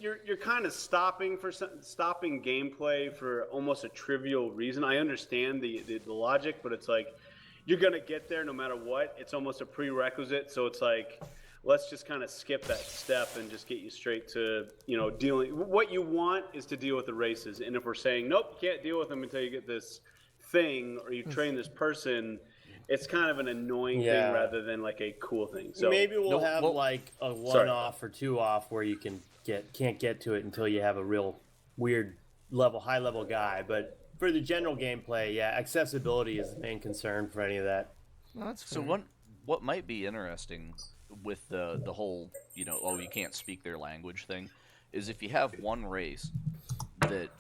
B: you're kind of stopping gameplay for almost a trivial reason. I understand the logic, but it's like you're gonna get there no matter what. It's almost a prerequisite. So it's like, let's just kind of skip that step and just get you straight to, dealing. What you want is to deal with the races. And if we're saying, nope, you can't deal with them until you get this thing or you train this person, it's kind of an annoying thing rather than like a cool thing. So
D: maybe we'll have like a one-off or two-off where you can't get to it until you have a real weird high-level guy. But for the general gameplay, accessibility is the main concern for any of that.
C: That's fair.
A: So what might be interesting with the whole, you can't speak their language thing, is if you have one race that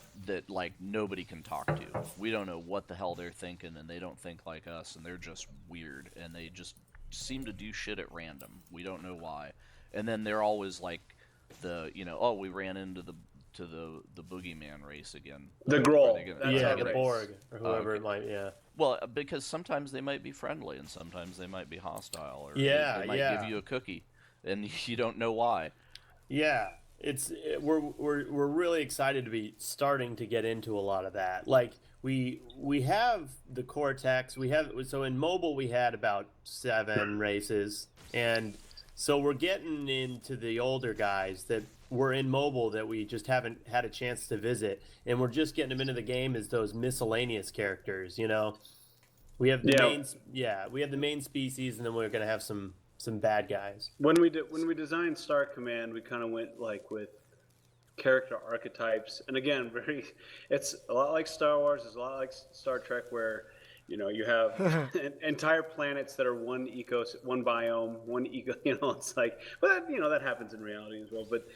A: like nobody can talk to. We don't know what the hell they're thinking, and they don't think like us, and they're just weird, and they just seem to do shit at random. We don't know why. And then they're always like we ran into the boogeyman race again.
B: The Groll.
D: The Borg, or whoever it might,
A: Well, because sometimes they might be friendly, and sometimes they might be hostile, or they might give you a cookie, and you don't know why.
D: Yeah, we're really excited to be starting to get into a lot of that. Like we have the Cortex. So in mobile we had about 7 races, and so we're getting into the older guys that were in mobile that we just haven't had a chance to visit, and we're just getting them into the game as those miscellaneous characters. We have the main species, and then we're gonna have some bad guys.
B: When we designed Star Command, we kind of went like with character archetypes, and again, it's a lot like Star Wars, it's a lot like Star Trek, where you have entire planets that are one biome, one eco. It's like, but that happens in reality as well. But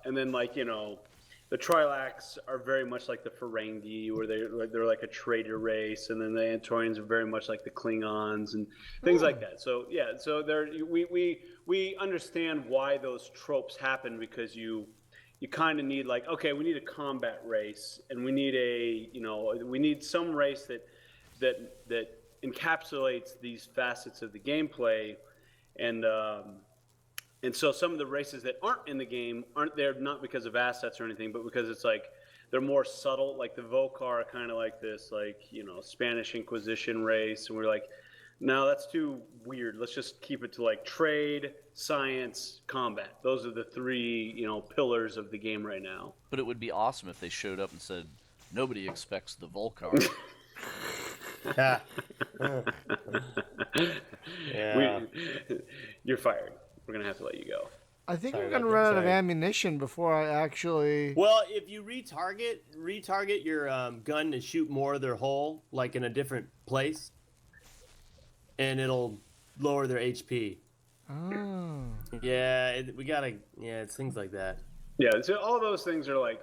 B: and then like the Trilaks are very much like the Ferengi, where they're like a trader race, and then the Antorians are very much like the Klingons and things like that. So we understand why those tropes happen, because you kind of need like, okay, we need a combat race, and we need some race that encapsulates these facets of the gameplay, and so some of the races that aren't in the game aren't there not because of assets or anything, but because it's like they're more subtle. Like the Vokar are kind of like this, like Spanish Inquisition race, and we're like, no, that's too weird. Let's just keep it to like trade, science, combat. Those are the 3 pillars of the game right now.
A: But it would be awesome if they showed up and said, nobody expects the Volcar.
B: You're fired. We're gonna have to let you go.
C: I think we're gonna run out of ammunition before I actually.
D: Well, if you retarget your gun to shoot more of their hull, like in a different place, and it'll lower their HP.
C: Oh.
D: Yeah, it's things like that.
B: Yeah, so all those things are like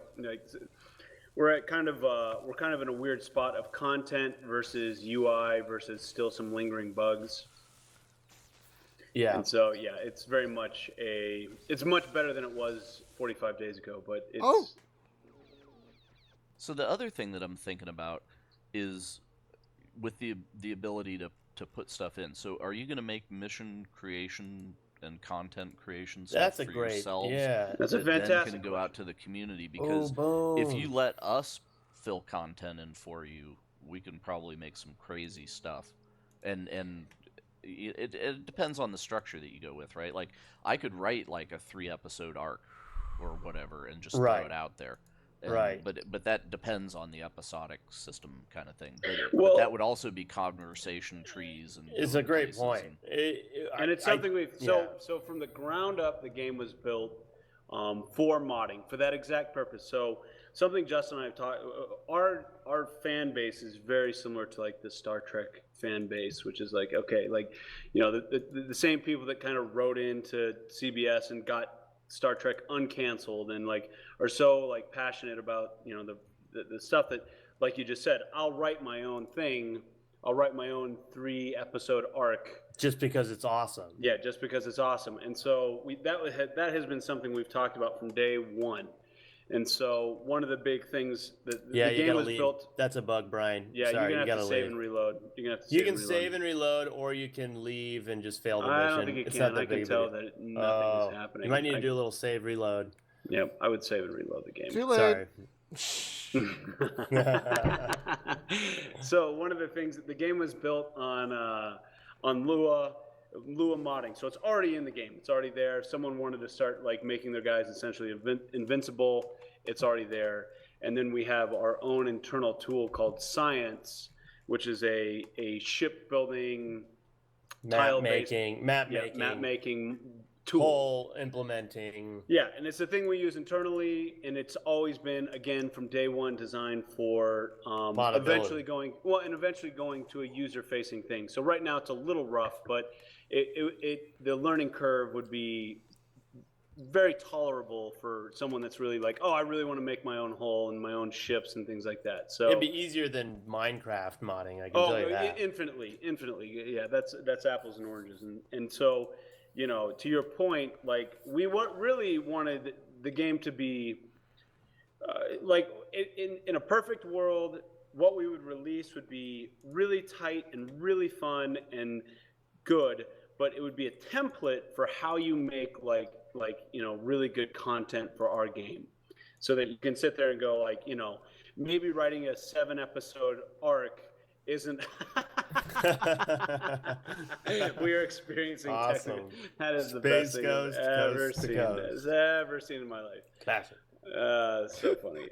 B: we're kind of in a weird spot of content versus UI versus still some lingering bugs.
D: Yeah.
B: And so it's very much it's much better than it was 45 days ago, but it's.
C: Oh.
A: So the other thing that I'm thinking about is with the ability to put stuff in. So are you going to make mission creation and content creation stuff for yourselves?
D: Yeah,
B: that's a fantastic.
A: Then can go out to the community, because if you let us fill content in for you, we can probably make some crazy stuff, and it depends on the structure that you go with, right? Like I could write like a 3-episode arc or whatever and just throw it out there,
D: Right.
A: But that depends on the episodic system kind of thing.
B: Well-
A: but that would also be conversation trees and.
D: It's a
A: going
D: great
A: places
D: point.
B: And it's something so from the ground up, the game was built for modding for that exact purpose. So something Justin and I have talked. Our fan base is very similar to like the Star Trek fan base, which is like the same people that kind of wrote into CBS and got Star Trek uncanceled and like are so like passionate about the stuff that, like you just said, I'll write my own thing. I'll write my own 3-episode arc.
D: Just because it's awesome.
B: Yeah, just because it's awesome. And so that has been something we've talked about from day one. And so one of the big things that the game was built.
D: That's a bug, Brian.
B: Yeah,
D: Sorry,
B: you're gonna have to save
D: leave.
B: and reload.
D: You can save and reload, or you can leave and just fail the mission.
B: I don't think you
D: it's
B: can.
D: Not
B: I can tell that nothing is happening.
D: You might need to do a little save reload.
B: Yeah, I would save and reload the game.
C: Too late.
D: Sorry.
B: So one of the things that the game was built on Lua modding. So it's already in the game. It's already there. Someone wanted to start like making their guys essentially invincible. It's already there. And then we have our own internal tool called Science, which is a shipbuilding
D: map making tool.
B: Whole
D: implementing.
B: Yeah, and it's a thing we use internally, and it's always been, again, from day one, designed for eventually going to a user-facing thing. So right now it's a little rough, but the learning curve would be very tolerable for someone that's really like, oh, I really want to make my own hull and my own ships and things like that. So
D: it'd be easier than Minecraft modding. I can tell you that.
B: Infinitely. Yeah, that's apples and oranges, and so. To your point, like we really wanted the game to be like in a perfect world, what we would release would be really tight and really fun and good, but it would be a template for how you make like really good content for our game, so that you can sit there and go like maybe writing a 7-episode arc isn't we are experiencing
D: awesome.
B: That is the
D: Space
B: best thing
D: Ghost,
B: I've
D: coast
B: ever seen in my life.
D: Classic.
B: So funny.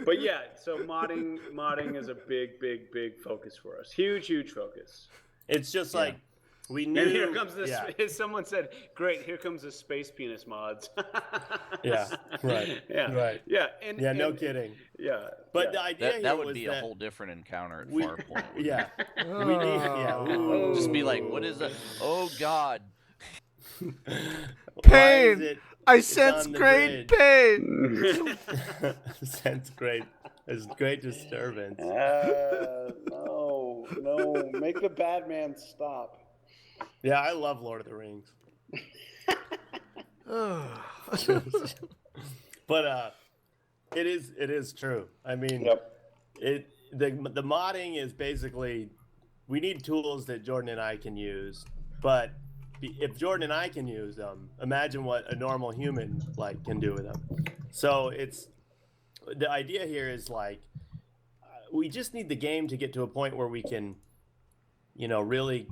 B: But yeah, so modding is a big focus for us. Huge focus.
D: It's just like we knew.
B: And here comes this. Someone said, "Great, here comes the space penis mods."
D: Yeah. Right.
B: Yeah.
D: Right.
B: Yeah.
D: No kidding.
B: Yeah.
D: But the idea
A: that would be a whole different encounter at Farpoint.
D: Yeah. We need.
B: Ooh.
A: Just be like, what is that? Oh God.
C: Pain. I sense great pain.
D: Sense great. It's great disturbance.
B: No, make the bad man stop.
D: Yeah, I love Lord of the Rings. But it is true. I mean, the modding is basically, we need tools that Jordan and I can use, but if Jordan and I can use them, imagine what a normal human can do with them. So the idea here is we just need the game to get to a point where we can, really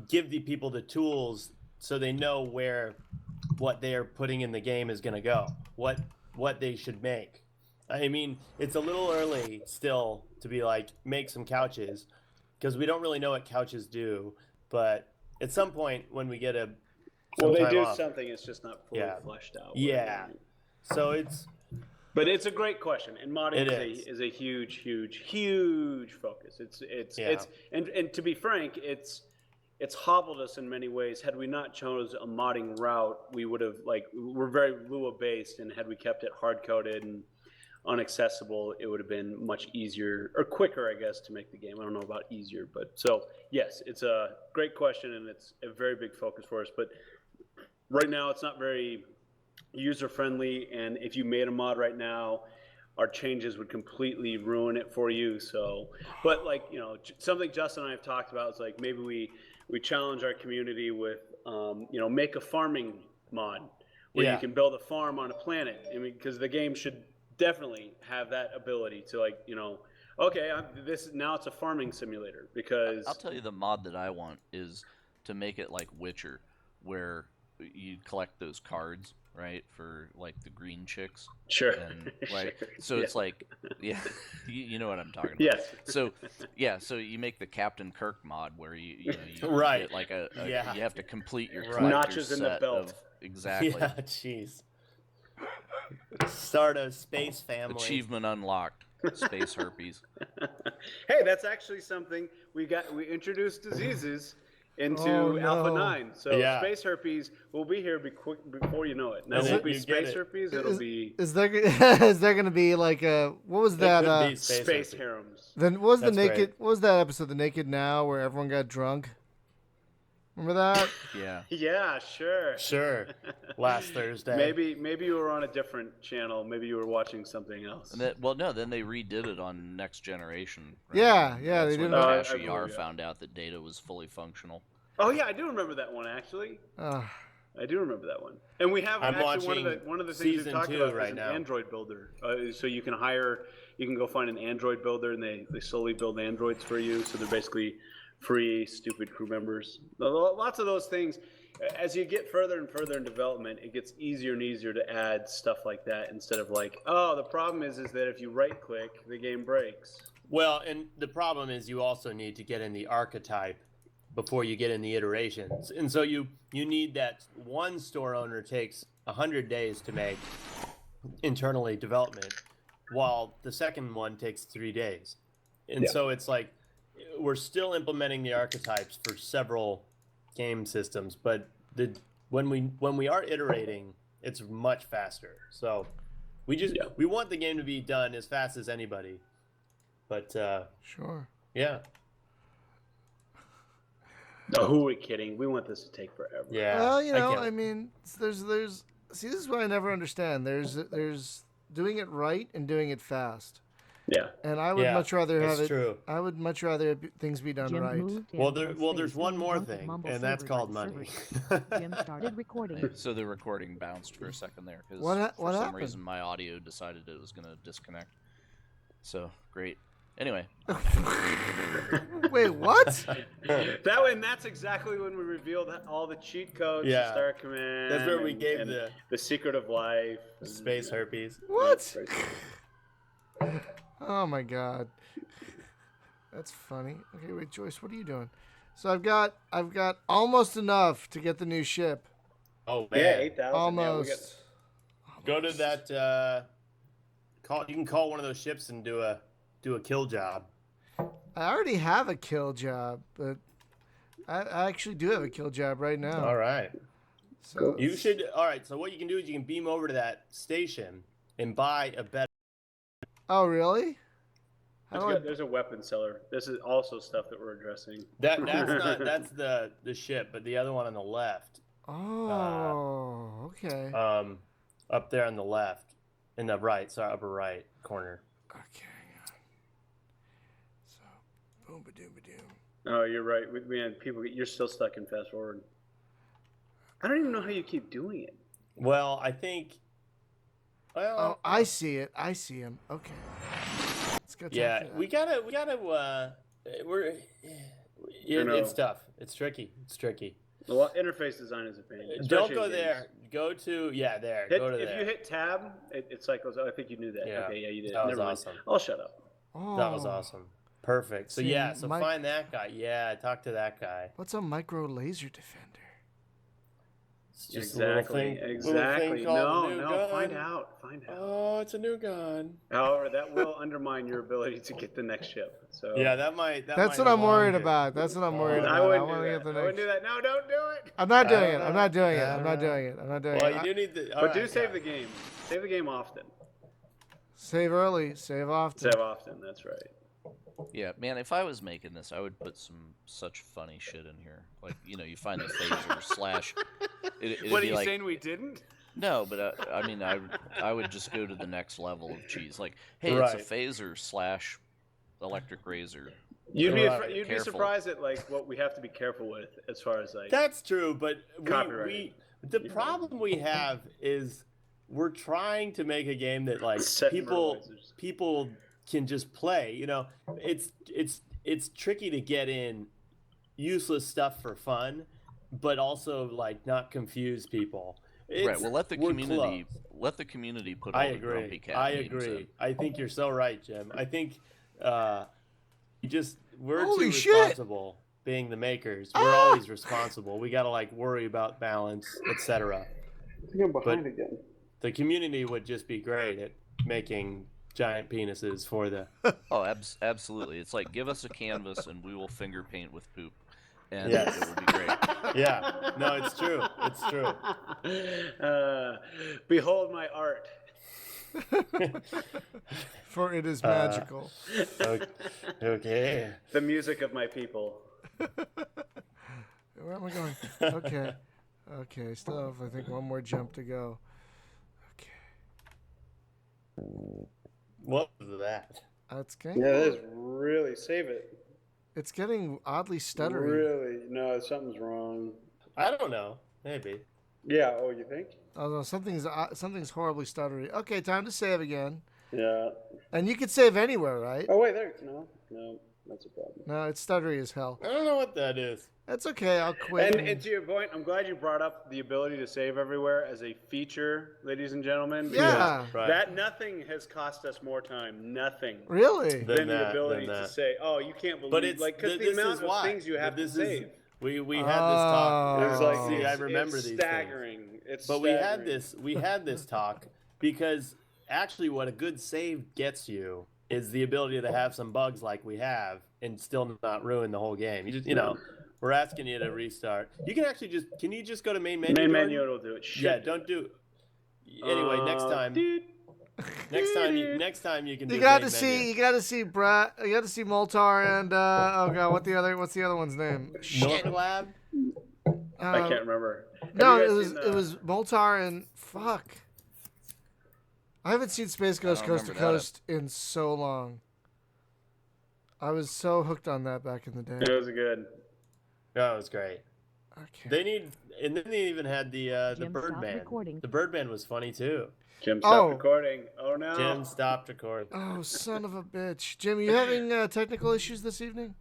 D: give the people the tools so they know what they are putting in the game is going to go, what they should make. I mean, it's a little early still to be make some couches, because we don't really know what couches do, but at some point when we get
B: they do something, it's just not fully fleshed out.
D: Yeah. So
B: but it's a great question, and modding is a huge focus. It's and to be frank, it's hobbled us in many ways. Had we not chose a modding route, we would have we're very Lua based, and had we kept it hard coded and unaccessible, it would have been much easier or quicker, I guess, to make the game. I don't know about easier, but so yes, it's a great question, and it's a very big focus for us. But right now, it's not very user friendly, and if you made a mod right now, our changes would completely ruin it for you. So, but something Justin and I have talked about is maybe we challenge our community with make a farming mod where you can build a farm on a planet. I mean, because the game should definitely have that ability to now it's a farming simulator. Because
A: I'll tell you, the mod that I want is to make it like Witcher, where you collect those cards right, for like the green chicks.
B: Sure.
A: And right,
B: Sure.
A: so
B: Yeah.
A: it's like, yeah, you know what I'm talking about.
B: Yes.
A: So yeah, so you make the Captain Kirk mod where you
D: Right.
A: get like
D: Yeah.
A: you have to complete your
D: Right.
A: collector's
B: Notches in the
A: set
B: belt.
A: of exactly
D: Yeah, jeez. Start a space family.
A: achievement unlocked, space herpes.
B: Hey, that's actually something we introduced diseases into
C: Oh,
B: Alpha
C: no.
B: 9. So
D: Yeah.
B: space herpes will be here before you know it. Now
D: And
B: it
D: then
B: won't be
D: you get
B: space
D: it.
B: herpes, it'll be
C: Is there is there gonna be like a what was
D: It
C: that?
D: could be
B: space
D: herpes.
B: harems.
C: Then what was the
D: That's
C: naked?
D: great.
C: What was that episode? The Naked Now, where everyone got drunk. Remember that?
A: Yeah.
B: Yeah, sure.
D: Sure. Last Thursday.
B: Maybe you were on a different channel. Maybe you were watching something else.
A: And then they redid it on Next Generation. Right?
C: Yeah,
A: And
C: yeah,
A: that's
C: they
A: when
C: did it on-
A: Tasha
B: I believe
A: Yar
B: it.
A: found out that Data was fully functional.
B: Oh yeah, I do remember that one actually.
C: Uh,
B: I do remember that one. And we have
D: I'm
B: actually
D: watching
B: one of the things we
D: season
B: talked
D: 2
B: about is
D: right
B: an
D: now.
B: Android builder. So you can go find an Android builder, and they slowly build androids for you. So they're basically free, stupid crew members. Lots of those things. As you get further and further in development, it gets easier and easier to add stuff like that instead of like, oh, the problem is that if you right click, the game breaks.
D: Well, and the problem is you also need to get in the archetype before you get in the iterations. And so you need that one store owner takes 100 days to make internally development, while the second one takes 3 days. And
B: Yeah.
D: so it's like we're still implementing the archetypes for several game systems, but when we are iterating, it's much faster. So we want the game to be done as fast as anybody. But
C: sure.
D: yeah.
B: No, who are we kidding? We want this to take forever.
D: Yeah.
C: Well, you know,
D: can't-
C: I mean, there's. See, this is what I never understand. There's doing it right and doing it fast.
B: Yeah.
C: And I would
D: Yeah,
C: much rather have
D: it's
C: it.
D: true.
C: I would much rather things be done
E: Jim
C: right.
E: moved in
D: Well,
E: from
D: there's
E: Space
D: one
E: Game
D: more
E: Junkie
D: thing,
E: Mumble
D: and that's
E: server
D: called
E: by
D: money.
E: server. Jim started recording.
A: So the recording bounced for a second there because
C: What
A: for some
C: happened?
A: reason my audio decided it was going to disconnect. So great. Anyway,
C: Wait, what?
B: That's exactly when we revealed all the cheat codes
D: Yeah.
B: to Star Command.
D: That's where we gave
B: and
D: the
B: the secret of life.
D: space herpes.
C: What? Oh my god. That's funny. Okay, wait, Joyce, what are you doing? So I've got almost enough to get the new ship.
D: Oh man.
B: Yeah, 8,000.
C: Almost.
D: Go to that you can call one of those ships and do a kill job.
C: I already have a kill job, but I actually do have a kill job right now.
D: All right.
C: So
D: You should all right, so what you can do is you can beam over to that station and buy a better
C: Oh, really? How do I-
B: There's a weapon seller. This is also stuff that we're addressing.
D: that's the ship, but the other one on the left.
C: Oh, okay.
D: Up there on the left. In the right, sorry, upper right corner.
C: Okay. Hang on. So, boom, ba doom, ba doom.
B: Oh, you're right. Man, you're still stuck in fast forward. I don't even know how you keep doing it.
D: Well, I think
C: Oh, I see it. I see him. Okay. Let's go.
D: yeah,
C: talk to that.
D: we gotta we're
B: know.
D: it's tough. It's tricky.
B: Well, interface design is a pain.
D: Don't
B: especially
D: go
B: in
D: there.
B: games.
D: Go to there.
B: Hit,
D: Go to
B: if
D: there.
B: you hit tab, it cycles. Oh, I think you knew that.
D: Yeah.
B: Okay, yeah, you did.
D: That was
B: Never mind.
D: awesome.
B: I'll shut up.
C: Oh,
D: That was awesome. Perfect. So
C: See,
D: yeah, so
C: Mike-
D: find that guy. Yeah, talk to that guy.
C: What's a micro laser defender?
D: It's just a little thing
B: Exactly.
D: called a new
B: No.
D: gun.
B: Find out.
D: Oh, it's a new gun.
B: However, that will undermine your ability to get the next ship. So
D: Yeah, that might.
C: That's
D: might
C: what I'm worried
D: wander.
C: about. That's what I'm worried
B: I
C: about.
B: wouldn't
C: wanna
B: do
C: get
B: that.
C: the
B: I wouldn't
C: next.
B: do that. No, don't do it.
C: I'm not doing
D: I
C: it.
D: don't
C: I'm
D: know.
C: not doing it.
D: I
C: I'm
D: don't
C: not
D: know.
C: doing it. I'm not doing
D: Well,
C: it.
D: you do need to.
B: But do save the game. Save the game often.
C: Save early, save often.
B: Save often. That's right.
A: yeah, man, if I was making this, I would put some such funny shit in here. Like, you find the phaser slash. It'd
B: What are
A: be
B: you
A: like,
B: saying we didn't?
A: No, but I mean, I would just go to the next level of cheese. Like, hey,
D: Right.
A: it's a phaser slash electric razor.
B: You'd be
D: Right.
B: you'd be
A: Careful.
B: surprised at like what we have to be careful with as far as like.
D: That's true, but
B: Copyright.
D: the problem we have is we're trying to make a game that like
B: Set
D: people
B: fertilizers.
D: people can just play. It's tricky to get in useless stuff for fun, but also like not confuse people.
A: Right. Well, let the
D: we're
A: community
D: close.
A: put all the grumpy cat
D: I
A: memes
D: agree.
A: in.
D: I think you're so right, Jim. I think we're
C: Holy
D: too
C: shit.
D: responsible being the makers. We're always responsible. We got to like worry about balance, etc.
B: I think I'm behind again.
D: The community would just be great at making giant penises for the.
A: Oh, absolutely. It's like give us a canvas and we will finger paint with poop, and
D: Yes.
A: it will be great.
D: Yeah. No, it's true. It's true.
B: Behold my art.
C: For it is magical.
D: Okay.
B: The music of my people.
C: Where am I going? Okay. Okay, still have, I think, one more jump to go. Okay.
D: What was that?
C: That's getting,
B: Yeah, that is really save it.
C: it's getting oddly stuttery.
B: Really? No, something's wrong.
D: I don't know. Maybe.
B: Yeah. Oh, you think?
C: Oh, no, something's horribly stuttery. Okay, time to save again.
B: Yeah.
C: And you could save anywhere, right?
B: Oh wait, there. No, that's a problem.
C: No, it's stuttery as hell.
D: I don't know what that is.
C: That's okay, I'll quit.
B: And to your point, I'm glad you brought up the ability to save everywhere as a feature, ladies and gentlemen. because
C: Yeah.
D: Right.
B: That nothing has cost us more time. Nothing.
C: Really?
B: Than the
D: that,
B: ability
D: than
B: to
D: that.
B: say, oh, you can't believe,
D: But it's
B: like, because the
D: this
B: amount
D: is
B: of
D: why.
B: things you have to
D: This is-
B: save.
D: We had this talk.
C: Oh.
B: It's like,
D: See, I
B: it's
D: remember these things.
B: staggering. It's
D: But
B: staggering.
D: we had this talk because actually what a good save gets you is the ability to have some bugs like we have and still not ruin the whole game. You know, we're asking you to restart. You can actually can you just go to main menu?
B: Main
D: Jordan?
B: menu, it'll do it.
D: Yeah, don't do. Anyway, next time. Next time you can do
C: You got
D: main
C: to see,
D: menu.
C: you got to see Brad, you got to see Moltar and oh god, what's the other one's name? Shit.
D: Lab?
B: I can't remember. Have
C: No,
B: you
C: it
B: guys
C: was
B: seen
C: it was Moltar and fuck. I haven't seen Space Ghost
A: don't
C: Coast to
A: remember that.
C: Coast in so long. I was so hooked on that back in the day.
B: It was good.
D: Oh, it was great.
C: Okay.
D: And then they even had the
E: Jim, stop
D: Birdman.
E: recording.
D: The Birdman was funny too.
B: Jim stopped
C: Oh.
B: recording. Oh no.
D: Jim stopped recording.
C: Oh, son of a bitch. Jim, are you having technical issues this evening?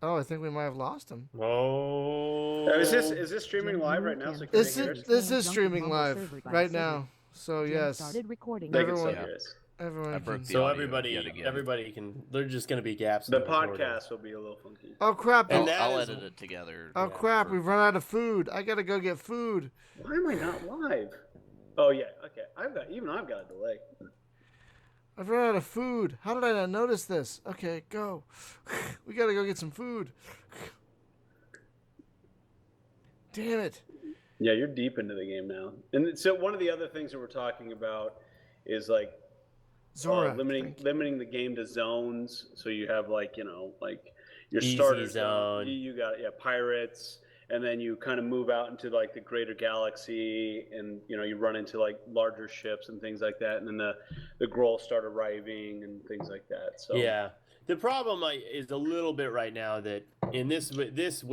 C: Oh, I think we might have lost him.
D: Oh.
B: Is this streaming live right now? So can
C: This
B: they hear
C: is
B: us?
C: this is streaming live right now. So
E: Jim
C: yes,
E: started recording.
B: They can
C: everyone-
B: still hear us.
C: everyone
A: I
C: can.
A: broke the
D: So
A: audio yet again.
D: everybody can. They're just going to be gaps.
B: The
D: in recording.
B: podcast will be a little funky.
C: Oh crap!
D: And
A: I'll,
D: that
A: I'll
D: is-
A: edit it together.
C: Oh crap! We've run out of food. I gotta go get food.
B: Why am I not live? Oh yeah. Okay. I've got a delay.
C: I've run out of food. How did I not notice this? Okay, go. We gotta go get some food. Damn it.
B: Yeah, you're deep into the game now. And so one of the other things that we're talking about is like
C: Zora.
B: limiting the game to zones. So you have like your
D: Easy
B: starter
D: zone.
B: You got pirates, and then you kind of move out into like the greater galaxy, and you run into like larger ships and things like that, and then the Grolls start arriving and things like that. So
D: Yeah. The problem is a little bit right now that in this is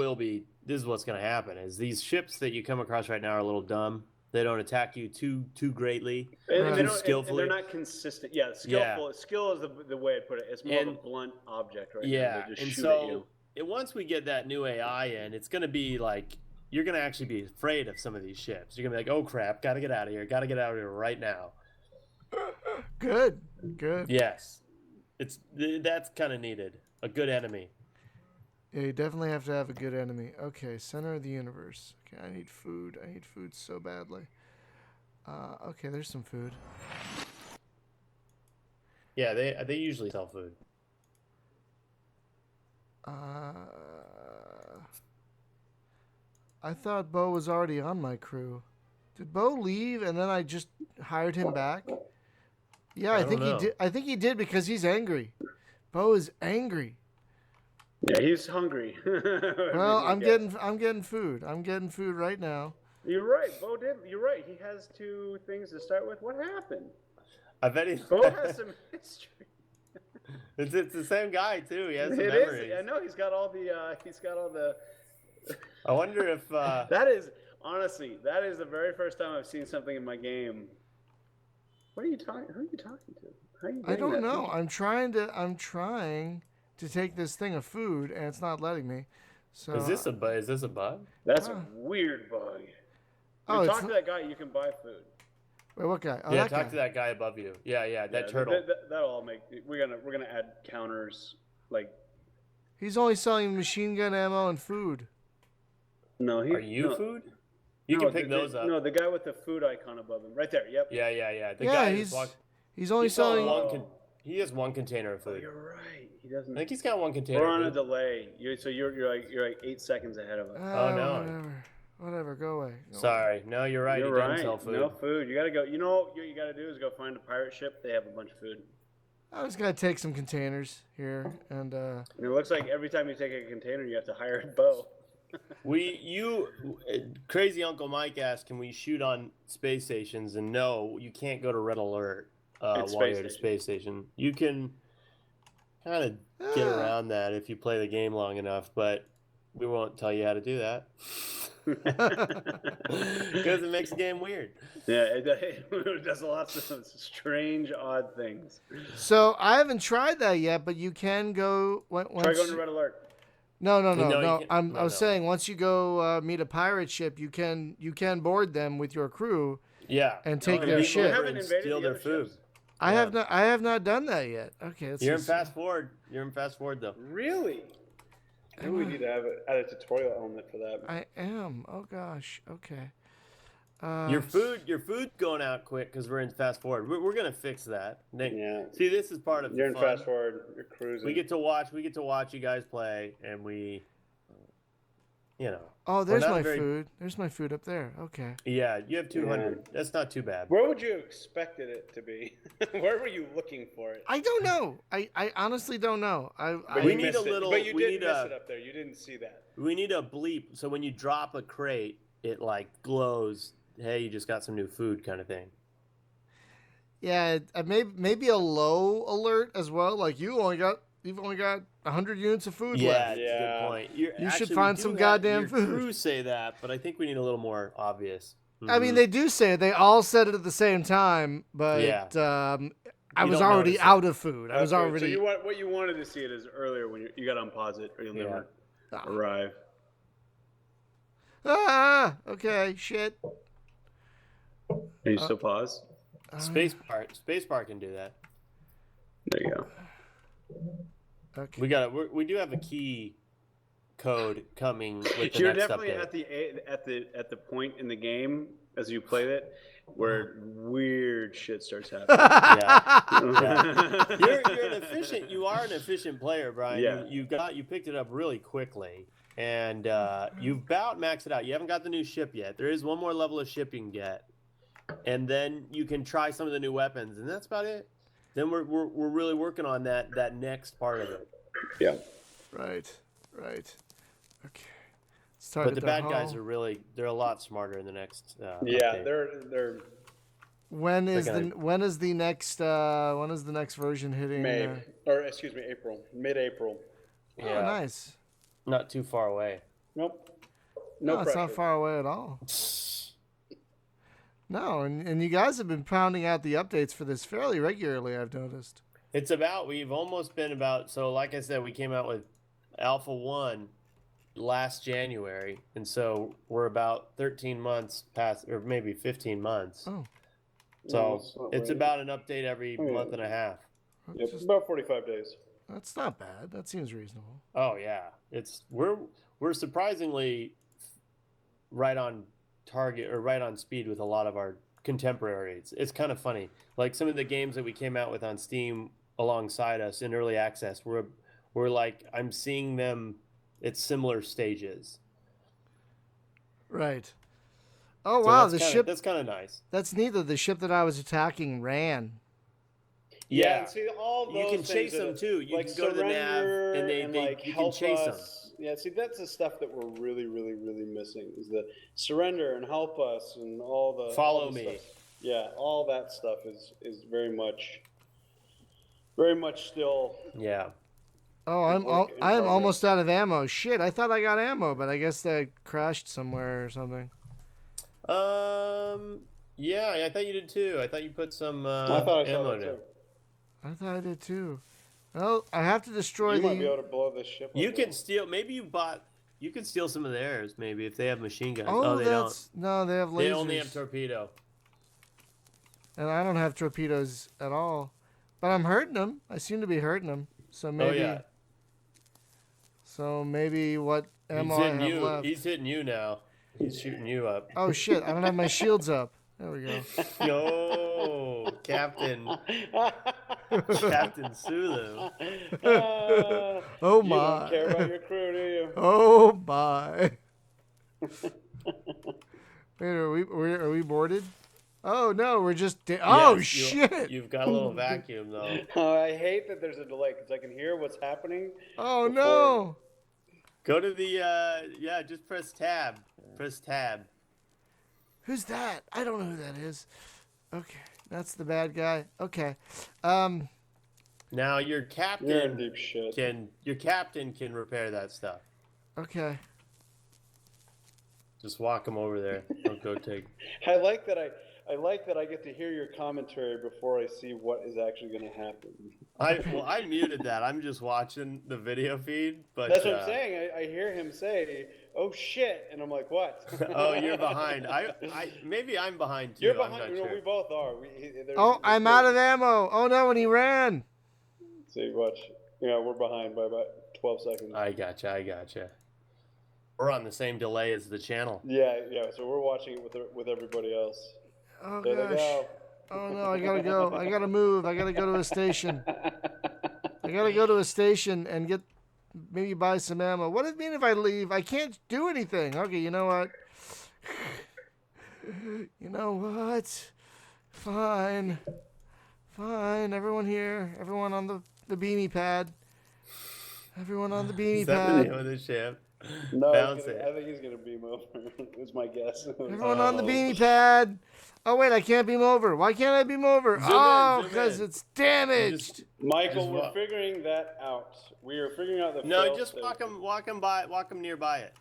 D: what's going to happen is these ships that you come across right now are a little dumb. They don't attack you too greatly.
B: And
C: Right.
B: they
D: Too
B: don't,
D: skillfully.
B: and they're not consistent. Yeah, skillful.
D: Yeah.
B: Skill is the way I put it. It's more of
D: And-
B: a blunt object, right?
D: Yeah,
B: Now. They just
D: and
B: shoot
D: so
B: at you.
D: once we get that new AI in, it's going to be like you're going to actually be afraid of some of these ships. You're going to be like, "Oh crap, got to get out of here. Got to get out of here right now."
C: Good. Good.
D: Yes. That's kind of needed. A good enemy.
C: Yeah, you definitely have to have a good enemy. Okay, center of the universe. Okay, I need food. I need food so badly. Okay, there's some food.
D: Yeah, they usually sell food.
C: I thought Bo was already on my crew. Did Bo leave and then I just hired him back? Yeah, I
D: don't
C: think he
D: know.
C: did. I think he did because he's angry. Bo is angry.
B: Yeah, he's hungry.
C: Well, I'm getting food. I'm getting food right now.
B: You're right, Bo did. You're right. He has two things to start with. What happened?
D: I bet he.
B: Bo has some history.
D: It's the same guy too. He has some
B: It
D: memories.
B: is. I know he's got all the.
D: I wonder if
B: That is honestly the very first time I've seen something in my game. What are you talking? Who are you talking to? How are you
C: I
B: doing
C: don't
B: that?
C: know. I'm trying to take this thing of food and it's not letting me. So
D: is this a bug?
B: That's a weird bug.
C: Oh,
B: talk to that guy. You can buy food.
C: Wait, what guy? Oh,
D: yeah,
C: that
D: talk
C: guy.
D: to that guy above you. Yeah, that turtle.
B: That'll all make. We're gonna add counters. Like,
C: He's only selling machine gun ammo and food.
B: no,
D: Are you food? You
B: no,
D: can pick those up.
B: No, the guy with the food icon above him, right there. Yep.
D: Yeah. The
C: Yeah,
D: guy
C: he's only
D: he's got
C: selling.
D: he has one container of
B: Oh,
D: food.
B: you're right. He doesn't.
D: I think he's got one container.
B: We're on
D: of
B: a
D: food.
B: delay. You're like 8 seconds ahead of us.
D: Oh, no.
C: Whatever. Go away.
D: Sorry, no, you're right.
B: You're
D: He doesn't
B: right.
D: sell food.
B: No food. You gotta go. You know what you gotta do is go find a pirate ship. They have a bunch of food.
C: I was gonna take some containers here, and
B: And it looks like every time you take a container, you have to hire a bow.
D: Crazy Uncle Mike asked, can we shoot on space stations? And no, you can't go to red alert while
B: Space
D: you're at a
B: Station.
D: space station. You can kind of get around that if you play the game long enough, but we won't tell you how to do that because it makes the game weird.
B: Yeah, it does lots of strange, odd things.
C: so I haven't tried that yet. But you can go. Once
B: Try going to red alert.
C: No.
D: No, you can't-
C: I was saying once you go meet a pirate ship, you can board them with your crew.
D: Yeah,
C: And take
D: No,
C: their
D: you
C: shit.
D: go over
B: Haven't
D: and
B: invaded
D: steal
B: the
D: their
B: other
D: food.
B: ships.
C: I
D: Yeah.
C: have not done that yet. Okay, let's
D: You're in
C: just-
D: fast forward. You're in fast forward though.
B: Really? Maybe we need to add a tutorial element for that.
C: I am. Oh gosh. Okay.
D: Your food's going out quick because we're in fast forward. We're gonna fix that.
B: Yeah.
D: See, this is part of
B: You're
D: the
B: in
D: fun.
B: fast forward. You're cruising.
D: We get to watch you guys play, and we,
C: Oh, there's
D: not
C: my
D: very-
C: food. There's my food up there. Okay.
D: yeah, you have 200. That's not too bad.
B: Where would you expected it to be? Where were you looking for it?
C: I don't know. I honestly don't know.
B: But
D: We
B: you
D: need
B: missed
D: a little-
B: It. But you
D: we
B: did
D: need
B: miss
D: a-
B: it up there. You didn't see that.
D: We need a bleep, so when you drop a crate, it like glows. Hey, you just got some new food, kind of thing.
C: Yeah, maybe a low alert as well. Like you've only got 100 units of food
D: Yeah,
C: left.
D: it's a good point.
C: You should
D: Actually, we
C: find
D: do
C: some
D: have
C: goddamn
D: your
C: food.
D: crew say that, but I think we need a little more obvious.
C: I mean, they do say it. They all said it at the same time, but
D: Yeah.
C: I
D: You
C: was
D: don't
C: already
D: notice it.
C: out of food. I was
B: Okay,
C: already.
B: So what you wanted to see it is earlier when you got to unpause it or you'll never
C: Ah.
B: arrive.
C: Okay, shit.
B: Are you still pause?
D: Spacebar can do that.
B: There you go.
C: Okay.
D: We do have a key code coming with the
B: You're
D: next
B: definitely
D: update.
B: at the point in the game as you play it where weird shit starts happening.
D: Yeah. You are an efficient player, Brian.
B: Yeah.
D: You picked it up really quickly, and you've about maxed it out. You haven't got the new ship yet. There is one more level of ship you can get, and then you can try some of the new weapons, and that's about it. Then we're really working on that next part of it.
B: Yeah.
C: Right. Okay.
D: But the bad guys are they're a lot smarter in the next.
B: Yeah,
D: update.
B: they're
C: When is
D: gonna-
C: the next version hitting?
B: April, mid-April.
C: Oh, nice.
D: Not too far away.
B: Nope.
C: No,
B: No
C: it's
B: pressure.
C: not far away at all. No, and you guys have been pounding out the updates for this fairly regularly, I've noticed.
D: We've almost been about, so like I said, we came out with Alpha 1 last January, and so we're about 13 months past, or maybe 15 months.
C: Oh.
D: So
B: not
D: it's
B: right.
D: about an update every
B: Oh, yeah.
D: month and a half.
B: Yep, about 45 days.
C: That's not bad. That seems reasonable.
D: Oh yeah, we're surprisingly right on target or right on speed with a lot of our contemporaries. It's kind of funny. Like some of the games that we came out with on Steam alongside us in early access, we're like, I'm seeing them at similar stages.
C: Right. Oh
D: So
C: wow,
D: that's kind of nice.
C: That's neat that the ship that I was attacking ran.
D: Yeah,
B: and see, all those
D: you can
B: things
D: chase
B: that
D: them too. You
B: like
D: can go to the nav
B: surrender
D: and you can
B: help
D: chase them.
B: us. Yeah, see, that's the stuff that we're really, really, really missing is the surrender and help us and all the
D: Follow
B: all the
D: me.
B: stuff. Yeah, all that stuff is very much still.
C: Oh,
B: In
C: I'm
B: progress.
C: almost out of ammo. Shit, I thought I got ammo, but I guess that crashed somewhere or something.
D: Yeah, I thought you did too. I thought you put some
B: I thought I saw
D: ammo
B: that
D: down.
B: too.
C: I thought I did too. Well, I have to destroy
B: You
C: the.
B: might be able to blow this ship.
D: You
B: up.
D: can steal. Maybe you bought You could steal some of theirs, maybe, if they have machine guns.
C: Oh,
D: They don't.
C: no, they have lasers.
D: They only have torpedo.
C: And I don't have torpedoes at all. But I'm hurting them. I seem to be hurting them. So maybe.
D: Oh, yeah.
C: So maybe what ammo
D: He's
C: I
D: hitting
C: have
D: you.
C: left.
D: He's hitting you now. He's shooting you up.
C: Oh shit! I don't have my shields up. There we go.
D: No, Captain Sulu.
C: Oh
B: You
C: my!
B: don't care about your crew, do you?
C: Oh my! Wait, are we boarded? Oh no, we're just. Oh
D: Yes,
C: shit!
D: You've got a little vacuum though.
B: I hate that there's a delay because I can hear what's happening.
C: Oh
B: before-
C: no!
D: Go to the just press tab. Press tab.
C: Who's that? I don't know who that is. Okay, that's the bad guy. Okay.
D: Now your
B: You're in
D: captain
B: deep shit.
D: can repair that stuff.
C: Okay.
D: Just walk him over there. Don't go take.
B: I like that I get to hear your commentary before I see what is actually going to happen.
D: I muted that. I'm just watching the video feed. But
B: That's what I'm saying. I hear him say, "Oh shit," and I'm like, "What?"
D: Oh, you're behind. Maybe I'm behind too.
B: You're
D: I'm
B: behind.
D: not
B: No,
D: sure.
B: we both are.
C: Oh, I'm out of ammo. Oh no, and he ran.
B: See, watch. Yeah, we're behind by about 12 seconds.
D: I gotcha. We're on the same delay as the channel.
B: Yeah. So we're watching it with everybody else.
C: Oh
B: There they
C: gosh.
B: go.
C: Oh no, I gotta go. I gotta move. I gotta go to a station. I gotta go to a station and maybe buy some ammo. What does it mean if I leave? I can't do anything. Okay, you know what? You know what? Fine. Everyone here. Everyone on the beanie pad. Everyone on the beanie
D: Is that the name
C: pad.
D: of the ship?
B: No,
D: Bounce it.
B: I think he's gonna beam over. Is my guess.
C: Everyone on the beanie pad. Oh wait, I can't beam over. Why can't I beam over?
D: Zoom in.
C: Because it's damaged.
B: Michael,
D: Just
B: we're
D: walk.
B: figuring that out. We are figuring out the.
D: No,
B: fail
D: just
B: safe.
D: walk him nearby it.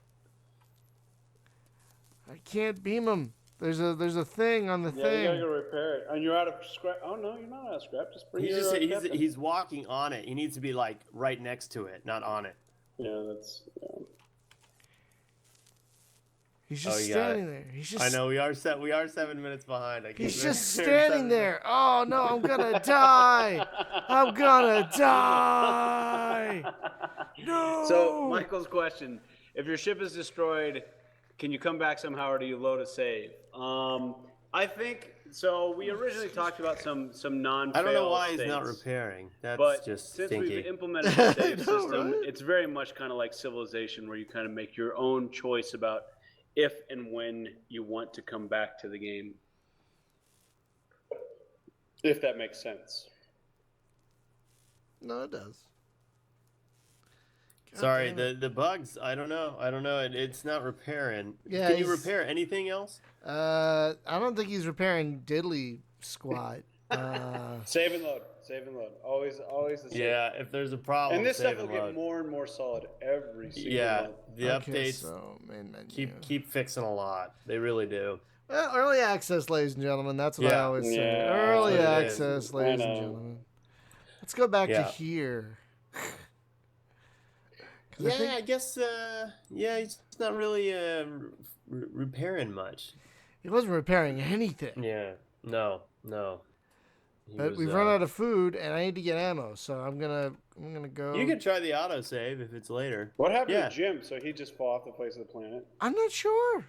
C: I can't beam him. There's a thing on the
B: Yeah,
C: thing.
B: you gotta go repair it. And you're out of scrap. Oh no, you're not out of scrap. Just bring your. captain.
D: He's walking on it. He needs to be like right next to it, not on it.
B: Yeah, that's. Yeah.
C: He's just
D: you got
C: standing there. He's just.
D: I know we are 7 minutes behind.
C: He's just standing there. Oh no, I'm gonna die. I'm gonna die. No.
B: So Michael's question: if your ship is destroyed, can you come back somehow, or do you load a save? I think so. We originally talked about some non-fail
D: I don't know why he's
B: states,
D: not repairing. That's
B: but
D: just
B: since
D: stinky.
B: we've implemented the save
C: know,
B: system,
C: right?
B: it's very much kind of like Civilization, where you kind of make your own choice about if and when you want to come back to the game. If that makes sense.
C: No, it does. God
D: Sorry,
C: damn it.
D: the bugs. I don't know. It's not repairing.
C: Yeah,
D: Can you
C: he's-
D: repair anything else?
C: I don't think he's repairing diddly squat.
B: Save and load. Always the same.
D: Yeah, if there's a problem,
B: And this
D: save
B: stuff will
D: and
B: get
D: load.
B: more and more solid every single
D: Yeah,
B: month.
D: the
C: Okay,
D: updates
C: so main menu.
D: keep fixing a lot. They really do.
C: Well, early access, ladies and gentlemen. That's what I
D: Yeah.
C: always say.
B: Yeah,
C: Early
D: that's what it
C: access,
B: is.
C: ladies
B: I
C: and
B: know.
C: gentlemen. Let's go back to
D: Yeah.
C: here. 'Cause I
D: Yeah,
C: think
D: I guess. He's not really repairing much.
C: he wasn't repairing anything.
D: Yeah, no. He
C: But
D: was,
C: we've run out of food, and I need to get ammo, so I'm gonna go.
D: You could try the autosave if it's later.
B: What happened
D: Yeah.
B: to Jim? So he just fall off the face of the planet?
C: I'm not sure.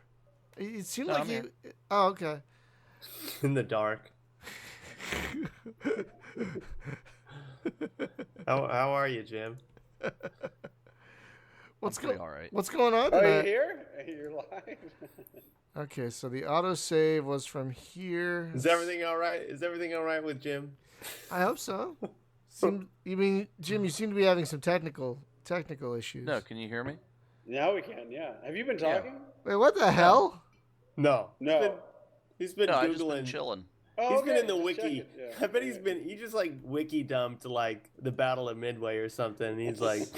C: It seemed
A: No,
C: like
A: I'm
C: he.
A: here.
C: Oh, okay.
D: In the dark. How are you, Jim?
C: What's
A: I'm pretty
C: going?
A: all right.
C: What's going on
B: Are you
C: tonight?
B: here? You're live.
C: Okay, so the autosave was from here.
D: Is everything all right? Is everything all right with Jim?
C: I hope so. You mean Jim? You seem to be having some technical issues.
A: No, can you hear me?
B: Now we can. Yeah. Have you been
A: Yeah.
B: talking?
C: Wait, what the hell?
D: No.
B: No.
D: He's been
A: No, I've just
D: googling.
A: been chilling.
B: Oh,
D: He's been
B: okay,
D: in the
B: just
D: wiki.
B: checking, yeah.
D: I bet he just like wiki dumped like the Battle of Midway or something. He's like,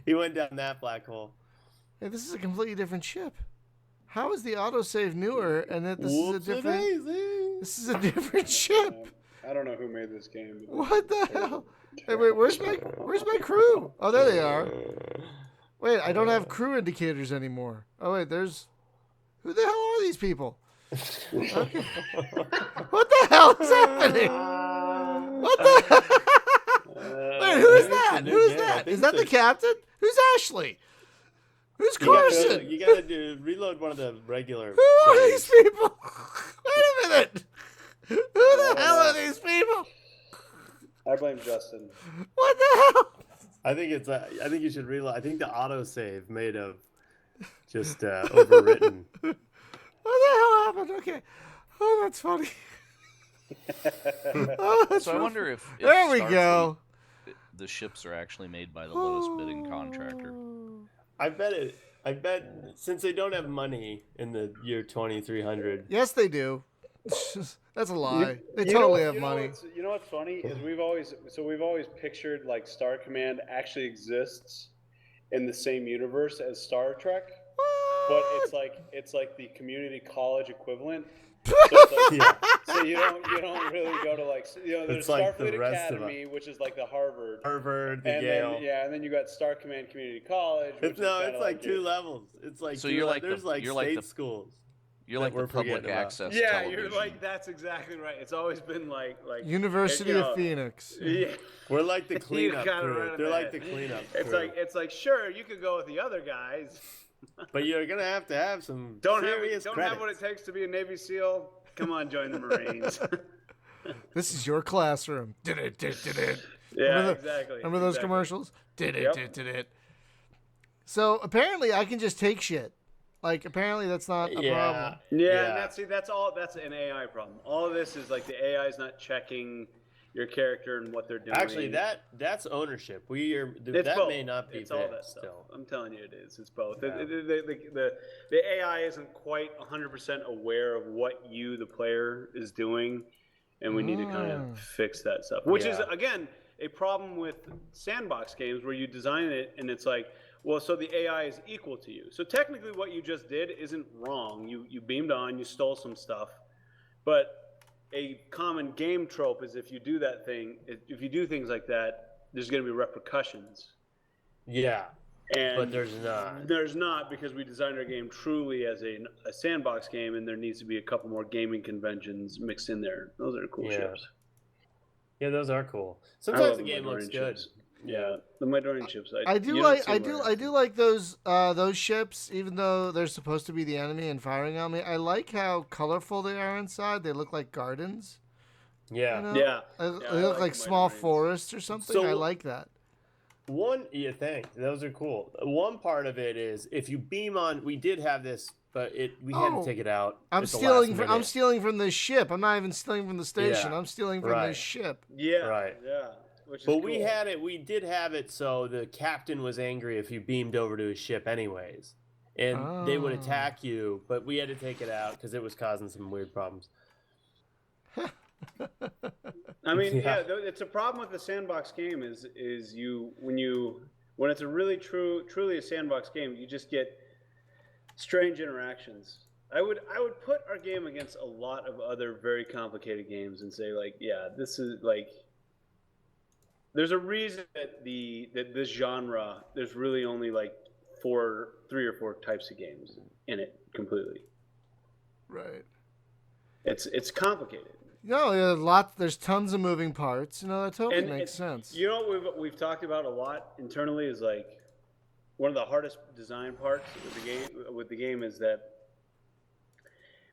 D: he went down that black hole.
C: Hey, this is a completely different ship. How is the autosave newer and that this is a different?
D: Whoopsie-daisy.
C: This is a different ship.
B: I don't know who made this game. But
C: What the hell? Hey, wait, where's my crew? Oh, there they are. Wait, I don't have crew indicators anymore. Oh wait, there's. Who the hell are these people? Okay. What the hell is happening? What the? Wait, who's that? Who's that? Is that the captain? Who's Ashley? Who's Carson?
D: You gotta reload one of the regular.
C: Who are these people? Wait a minute. Who the hell are these people?
B: I blame Justin.
C: What the hell?
D: I think it's. I think you should reload. I think the autosave may have just overwritten.
C: What the hell happened? Okay. Oh, that's funny. Oh, that's
A: So I
C: real
A: wonder if
C: There we
A: Starfleet,
C: go.
A: the ships are actually made by the lowest bidding contractor.
D: I bet since they don't have money in the year 2300.
C: Yes, they do. That's a lie. They
B: You know
C: totally
B: what-
C: have
B: you know
C: money.
B: You know what's funny is we've always pictured like Star Command actually exists in the same universe as Star Trek, but it's like the community college equivalent. So, it's like, so you don't really go to like there's
D: It's like the
B: Starfleet
D: rest of
B: Academy, which is like the Harvard,
D: Harvard, the
B: and
D: Yale.
B: then you got Star Command Community College. Which
D: It's
B: is kinda
D: like two
B: your-
D: levels. It's like
A: So
D: two
A: you're like
D: there's
A: the-
D: like
A: you're
D: state
A: like the-
D: schools.
A: You're
D: that
A: like the
D: we're forgetting
A: public
D: about.
A: access
B: Yeah,
A: television.
B: you're like that's exactly right. It's always been like
C: University
B: you know,
C: of Phoenix.
B: Yeah.
D: We're like the cleanup
B: got it
D: crew.
B: right on
D: They're
B: the
D: like
B: head.
D: the cleanup crew.
B: It's like sure you could go with the other guys.
D: But you're gonna have to have some
B: Don't
D: serious
B: have what it takes to be a Navy SEAL. Come on, join the Marines.
C: This is your classroom. Did it?
B: Yeah, exactly.
C: Remember those
B: exactly.
C: commercials? Did
B: Yep.
C: it? So apparently I can just take shit. Like apparently that's not a problem.
B: Yeah, and that's an AI problem. All of this is like the AI is not checking your character and what they're doing.
D: Actually, that's ownership.
B: It's
D: that
B: both.
D: may not be
B: It's all that
D: still.
B: stuff. I'm telling you, it is. It's both.
D: Yeah.
B: The AI isn't quite 100% aware of what you, the player, is doing, and we need to kind of fix that stuff. Which is again a problem with sandbox games where you design it and it's like, well, so the AI is equal to you. So technically, what you just did isn't wrong. You beamed on, you stole some stuff, but a common game trope is if you do that thing, if you do things like that, there's going to be repercussions.
D: Yeah,
B: And
D: but there's not.
B: There's not, because we designed our game truly as a sandbox game, and there needs to be a couple more gaming conventions mixed in there. Those are cool ships.
D: Yeah, those are cool.
B: I
D: Sometimes
B: love
D: the game looks
B: Midorian
D: good.
B: ships. Yeah, the Midorian ships.
C: I do like those ships, even though they're supposed to be the enemy and firing on me. I like how colorful they are inside. They look like gardens.
D: Yeah.
C: You know?
B: Yeah.
C: They look like
B: the
C: small
B: Midorians.
C: forests or something.
D: So-
C: I like that.
D: Those are cool. One part of it is if you beam on. We did have this, but we had to take it out.
C: I'm
D: at the
C: stealing.
D: last
C: I'm
D: minute.
C: stealing from this ship. I'm not even stealing from the station.
D: Yeah.
C: I'm stealing from
D: Right.
C: this ship.
B: Yeah.
D: Right.
B: Yeah. Which is
D: But
B: cool.
D: we did have it so the captain was angry if you beamed over to his ship anyways. And they would
C: Oh.
D: attack you, but we had to take it out because it was causing some weird problems.
B: I mean,
D: Yeah.
B: it's a problem with the sandbox game is when it's a really truly a sandbox game, you just get strange interactions. I would put our game against a lot of other very complicated games and say like, yeah, this is like there's a reason that this genre there's really only like 3 or 4 types of games in it completely.
C: Right.
B: It's complicated.
C: No, there's tons of moving parts. That totally
B: And
C: makes sense.
B: You know what we've talked about a lot internally is like one of the hardest design parts with the game is that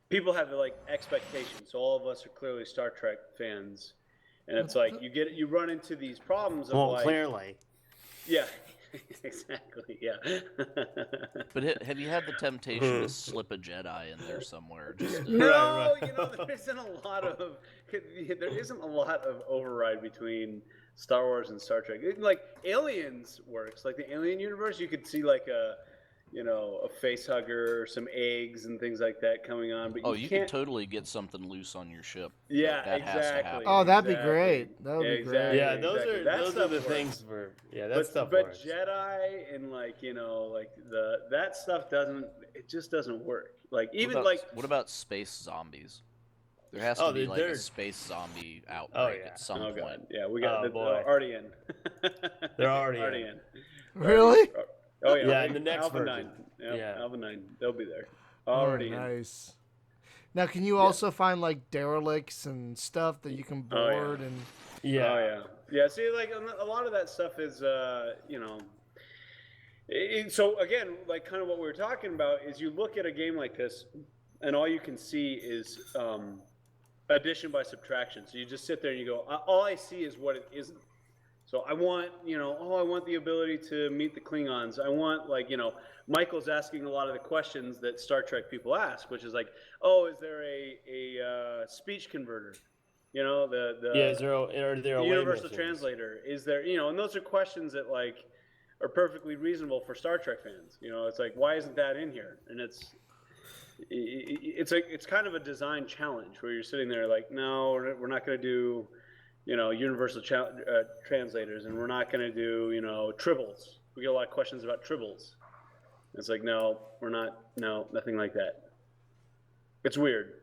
B: people have like expectations. So all of us are clearly Star Trek fans, and it's like you run into these problems of like
D: clearly.
B: yeah, exactly, yeah.
A: But have you had the temptation to slip a Jedi in there somewhere? Just to,
B: No, there isn't a lot of override between Star Wars and Star Trek. Like Aliens works, like the Alien universe. You could see like a face hugger, some eggs and things like that coming on. But you
A: could
B: can't.
A: totally get something loose on your ship.
B: Yeah,
A: that has to
B: exactly.
A: happen.
C: Oh, that'd be
B: Exactly.
C: great. That would be
B: Exactly.
C: great.
D: Yeah,
B: Exactly. That
D: those are
B: stuff
D: the
B: works.
D: things for that
B: But
D: stuff
B: but
D: works.
B: Jedi and that stuff doesn't work. Like even
A: What about space zombies? There has to be like a space zombie outbreak at some point.
B: God. Yeah, we got
D: Oh, boy.
B: already in.
D: They're already in.
C: Really?
B: Oh yeah,
D: Yeah, in the next
B: Alpha
D: version.
B: 9. Yep,
D: Yeah.
B: Alpha 9. They'll be there.
C: Oh,
B: Already in.
C: nice. Now, can you also find like derelicts and stuff that you can
B: Oh, yeah.
C: board and?
D: Yeah.
B: Oh yeah. Yeah. See, like a lot of that stuff is, so again, like kind of what we were talking about is you look at a game like this, and all you can see is addition by subtraction. So you just sit there and you go, all I see is what it isn't. So I want, I want the ability to meet the Klingons. I want, Michael's asking a lot of the questions that Star Trek people ask, which is like, oh, is there a speech converter?
D: Is there a
B: universal translator? Is there, and those are questions that are perfectly reasonable for Star Trek fans. It's like, why isn't that in here? And it's kind of a design challenge where you're sitting there like, no, we're not going to do, universal translators, and we're not going to do, tribbles. We get a lot of questions about tribbles. It's like, no, we're not, no, nothing like that. It's weird.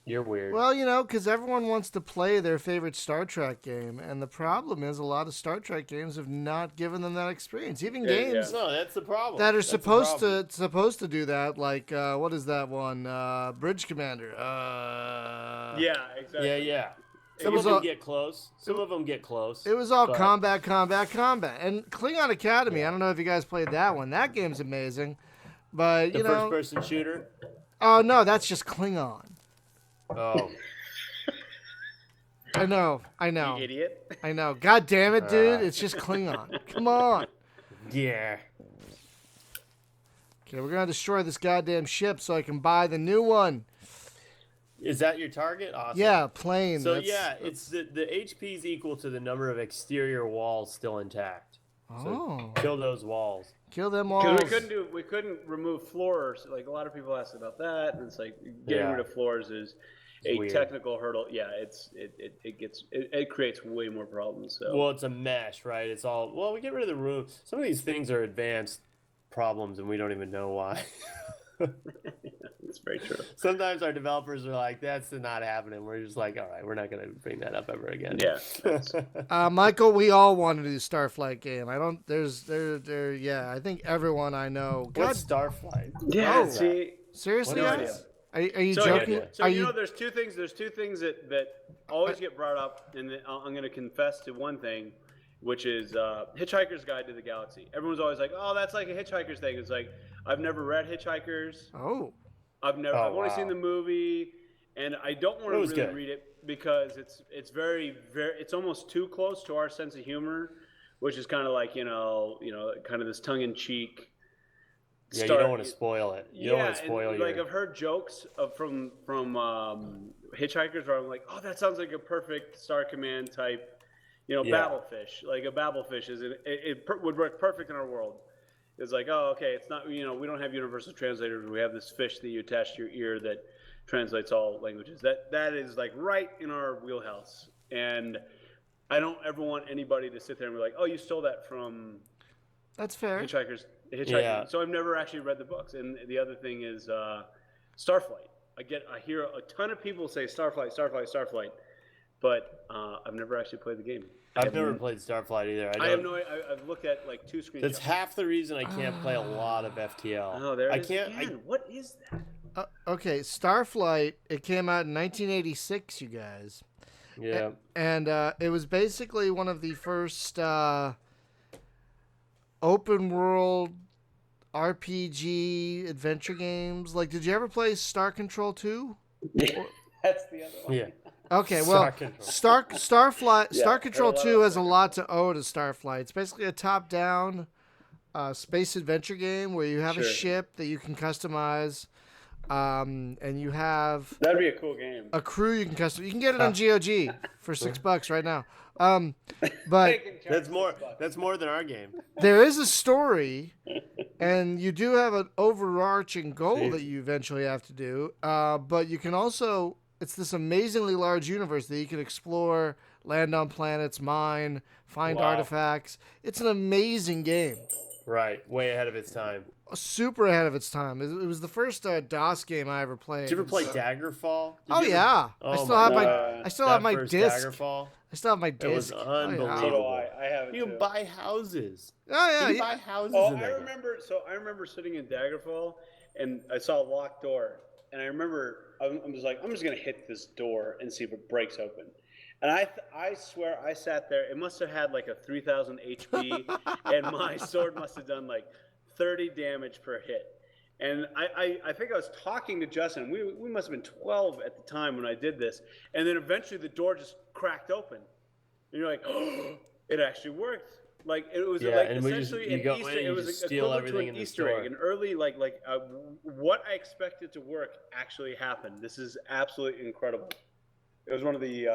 D: You're weird.
C: Well, because everyone wants to play their favorite Star Trek game, and the problem is a lot of Star Trek games have not given them that experience. Even games
D: No, that's the problem.
C: that are
D: That's the
C: supposed
D: problem.
C: to do that, like what is that one? Bridge Commander.
B: Yeah, exactly.
D: Yeah.
C: It
D: Some
C: was
D: of them
C: all-
D: get close. Some of them get close.
C: It was all
D: but-
C: combat. And Klingon Academy, I don't know if you guys played that one. That game's amazing. But,
D: The first-person shooter.
C: Oh, no, that's just Klingon.
D: Oh.
C: I know.
B: You idiot.
C: I know. God damn it, dude. It's just Klingon. Come on.
D: Yeah.
C: Okay, we're going to destroy this goddamn ship so I can buy the new one.
D: Is that your target? Awesome.
C: Yeah, plane.
D: So it's the HP is equal to the number of exterior walls still intact. So kill those walls.
C: Kill them all.
B: Because we couldn't remove floors. Like a lot of people asked about that, and it's like getting rid of floors is a
D: weird.
B: technical hurdle. Yeah, it creates way more problems. So
D: Well, it's a mesh, right? It's all we get rid of the room. Some of these things are advanced problems, and we don't even know why.
B: it's very true.
D: Sometimes our developers are like, "That's not happening." We're just like, "All right, we're not going to bring that up ever again."
B: Yeah.
C: Michael, we all want to do Starflight game. I think everyone I know.
D: What's Starflight?
B: Yeah.
C: Oh.
B: See,
C: Seriously,
B: no
C: guys?
B: idea.
C: Are you
B: So,
C: joking?
B: So
C: Are
B: you
C: you
B: know, there's two things. There's two things that always get brought up, and I'm going to confess to one thing, which is Hitchhiker's Guide to the Galaxy. Everyone's always like, "Oh, that's like a Hitchhiker's thing." It's like I've never read Hitchhikers.
C: Oh.
B: I've only seen the movie, and I don't want to really
D: good.
B: read it because it's very it's almost too close to our sense of humor, which is kind of like kind of this tongue in cheek.
D: Yeah, you don't want to spoil it. You don't want to spoil
B: like I've heard jokes from Hitchhikers where I'm like, oh, that sounds like a perfect Star Command type, Babelfish. Like a Babelfish would work perfect in our world. It's like, oh, okay, it's not, we don't have universal translators. We have this fish that you attach to your ear that translates all languages. That is like right in our wheelhouse. And I don't ever want anybody to sit there and be like, oh, you stole that from
C: That's fair.
B: Hitchhiker's.
D: Yeah.
B: So I've never actually read the books. And the other thing is Starflight. I hear a ton of people say Starflight, but I've never actually played the game.
D: I've never played Starflight either.
B: I have no. I've looked at like 2 screenshots.
D: That's half the reason I can't play a lot of FTL.
B: Oh, there it
D: I
B: is
D: can't.
B: again. What is that?
C: Okay, Starflight. It came out in 1986, you guys.
D: Yeah.
C: And it was basically one of the first open world RPG adventure games. Like, did you ever play Star Control 2?
B: That's the other one.
D: Yeah.
C: Okay, well, Star Control 2 has a lot to owe to Starflight. It's basically a top-down space adventure game where you have a ship that you can customize, and you have
B: That'd be a cool game.
C: a crew you can customize. You can get it on GOG for $6 right now. But
D: That's more than our game.
C: there is a story, and you do have an overarching goal that you eventually have to do. But you can also, it's this amazingly large universe that you can explore, land on planets, mine, find artifacts. It's an amazing game.
D: Right. Way ahead of its time.
C: Super ahead of its time. It was the first DOS game I ever played.
D: Did you ever play Daggerfall?
C: Oh yeah,
D: Oh
C: I still have
D: God.
C: I still have my
D: first
C: disc.
D: Daggerfall?
C: I still have my
D: It was
C: disc. Oh,
D: unbelievable.
B: So do I have it
D: You
B: too.
D: can buy houses.
C: yeah.
D: You can buy houses
B: Oh,
D: in
B: I
D: there.
B: remember. So I remember sitting in Daggerfall, and I saw a locked door, and I remember I'm just like, I'm just gonna hit this door and see if it breaks open. And I swear I sat there. It must have had like a 3,000 HP, and my sword must have done like 30 damage per hit. And I think I was talking to Justin. We must have been 12 at the time when I did this. And then eventually the door just cracked open. And you're like, oh, it actually worked. Like it was like essentially an Easter. It was equivalent to an Easter egg, an early what I expected to work actually happened. This is absolutely incredible. It was one of the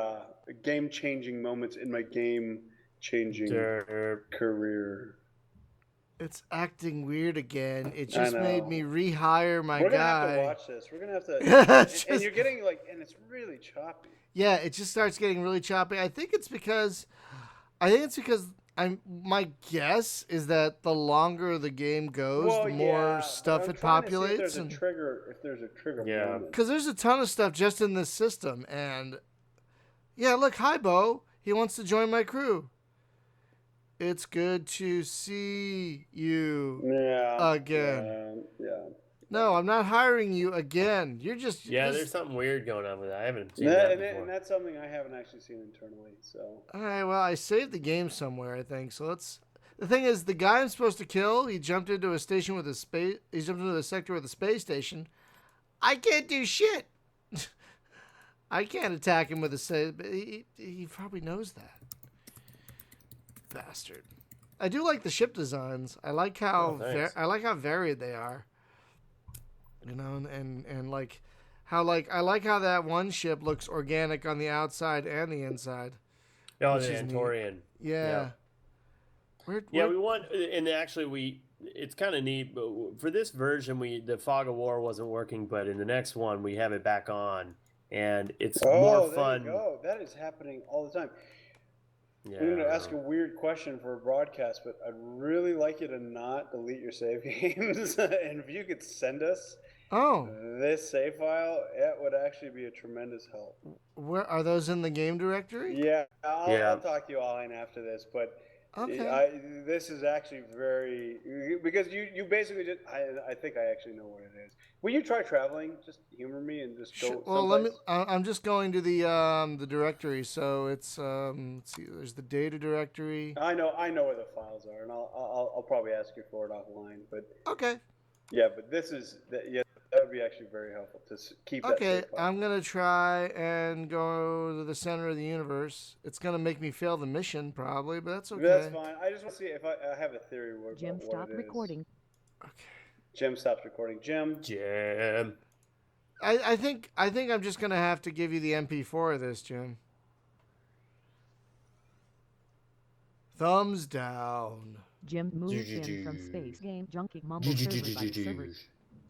B: game-changing moments in my game-changing career.
C: It's acting weird again. It just made me rehire my guy.
B: We're gonna have to watch this. We're gonna have to. And you're getting and it's really choppy.
C: Yeah, it just starts getting really choppy. I think it's because my guess is that the longer the game goes, the more stuff it populates.
B: If there's a trigger.
D: Yeah.
C: Because there's a ton of stuff just in this system, and yeah, look, hi Bo. He wants to join my crew. It's good to see you again.
B: Yeah.
C: No, I'm not hiring you again. You're just
D: there's something weird going on with that. I haven't seen that before.
B: And that's something I haven't actually seen internally. So.
C: All right, well, I saved the game somewhere, I think. So let's. The thing is, the guy I'm supposed to kill, he jumped into a station with a space. He jumped into a sector with a space station. I can't do shit. I can't attack him with a. He probably knows that. Bastard. I do like the ship designs. I like how I like how varied they are. You know, and like how I like how that one ship looks organic on the outside and the inside.
D: Oh, the Antorian.
C: Yeah.
D: We want, and actually it's kind of neat, but for this version, the Fog of War wasn't working, but in the next one, we have it back on, and it's more fun.
B: There you go. That is happening all the time.
D: Yeah.
B: I'm going to ask a weird question for a broadcast, but I'd really like you to not delete your save games. And if you could send us this save file, it would actually be a tremendous help.
C: Where are those in the game directory?
B: Yeah, I'll talk to you offline after this, but this is actually because you basically just I think I actually know what it is. Will you try traveling? Just humor me and just go.
C: Well, I'm just going to the directory. So it's let's see. There's the data directory.
B: I know where the files are, and I'll probably ask you for it offline. But
C: okay.
B: Yeah, but this is that would be actually very helpful to keep that.
C: Okay, I'm gonna try and go to the center of the universe. It's gonna make me fail the mission probably, but that's okay.
B: That's fine. I just want to see if I have a theory about
E: Jim, stop recording.
C: Okay.
B: Jim stops recording. Jim.
C: I think I'm just gonna have to give you the MP4 of this, Jim. Thumbs down.
E: Jim moved in from Space Game Junkie Mumble server by server.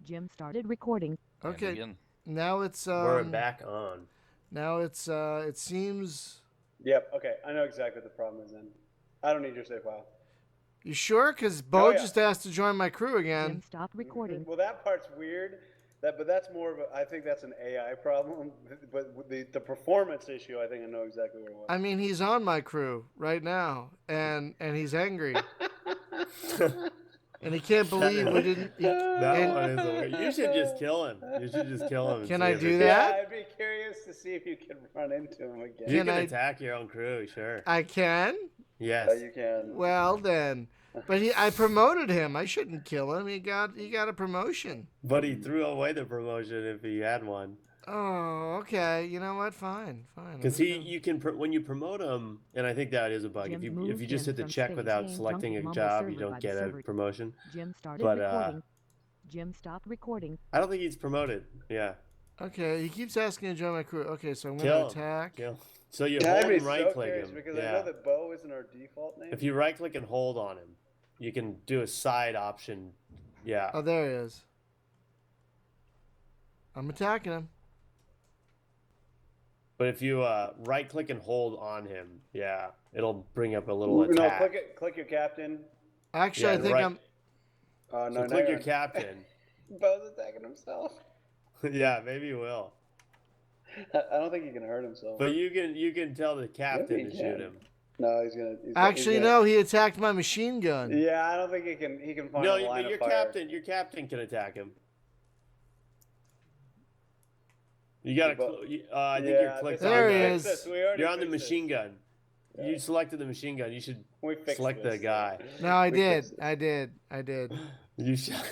E: Jim started recording.
C: Okay. Now it's
D: we're back on.
C: Now it's it seems.
B: Yep. Okay. I know exactly what the problem is. Then I don't need your save file.
C: You sure? Because Bo just asked to join my crew again.
E: Jim stopped recording.
B: Well, that part's weird. But that's more of I think that's an AI problem. But the performance issue, I think I know exactly what it was.
C: I mean, he's on my crew right now, and he's angry. And he can't believe we didn't.
D: You should just kill him.
C: Can I do that?
B: Yeah, I'd be curious to see if you can run into him again.
D: You can attack your own crew, sure.
C: I can?
D: Yes.
B: You can.
C: Well then. But I promoted him. I shouldn't kill him. He got a promotion.
D: But he threw away the promotion if he had one.
C: Oh, okay. You know what? Fine.
D: Because you can when you promote him, and I think that is a bug. If you just hit the check without selecting a job, you don't get a promotion.
E: Jim started recording. Jim stopped recording.
D: I don't think he's promoted. Yeah.
C: Okay. He keeps asking to join my crew. Okay, so I'm gonna attack.
D: Kill. So you hold and right click him.
B: Because I know that Bo isn't our default name.
D: If you right click and hold on him, you can do a side option. Yeah.
C: Oh, there he is. I'm attacking him.
D: But if you right click and hold on him, it'll bring up a little attack.
B: No, click your captain.
C: Actually, I think I'm.
D: So click your captain.
B: Bo's attacking himself.
D: Yeah, maybe he will.
B: I don't think he can hurt himself.
D: But you can tell the captain to shoot him.
B: No, he's gonna.
C: Actually, no, he attacked my machine gun.
B: Yeah, I don't think he can. He can find
D: No,
B: a line
D: but
B: of fire.
D: your captain can attack him. You got to. I think you're clicked on.
C: There he
D: that.
C: is.
D: You're on the machine gun. Yeah. You selected the machine gun. You should select the guy.
C: No, I did.
D: You shot.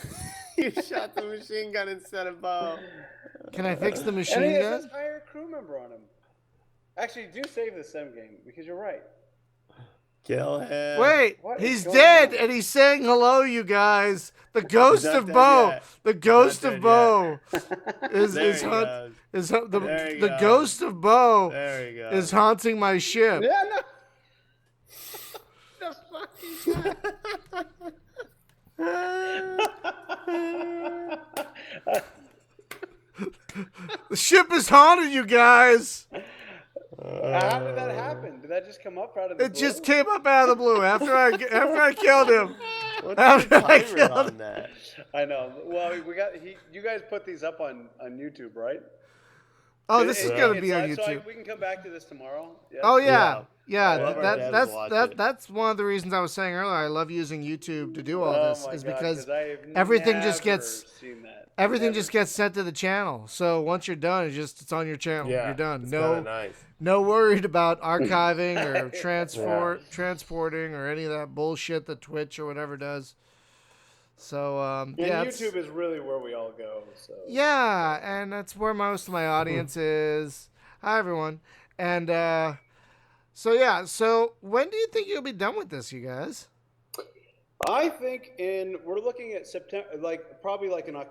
D: You shot the machine gun instead of Bo.
C: Can I fix the machine
B: and he
C: gun?
B: has this higher crew member on him. Actually, do save the sim game because you're right.
D: Kill him.
C: Wait, he's dead, and he's saying hello, you guys. The ghost of Bo. The ghost of Bo is the ghost of Bo is haunting my ship.
B: Yeah, no.
C: The ship is haunted, you guys.
B: How did that happen? Did that just come up out of the blue?
C: It just came up out of the blue after I killed him.
D: What's the timer on that?
B: I know. Well, you guys put these up on YouTube, right?
C: Oh, this is gonna be on YouTube.
B: So we can come back to this tomorrow. Yeah?
C: Oh yeah.
D: Yeah,
C: that's one of the reasons I was saying earlier. I love using YouTube to do all this is because
B: everything
C: just gets sent to the channel. So once you're done, it's on your channel.
D: Yeah,
C: you're done.
D: Nice.
C: No worried about archiving or transporting or any of that bullshit that Twitch or whatever does. So
B: YouTube is really where we all go. So
C: yeah, and that's where most of my audience is. Hi everyone, and So when do you think you'll be done with this, you guys?
B: I think we're looking at September, probably an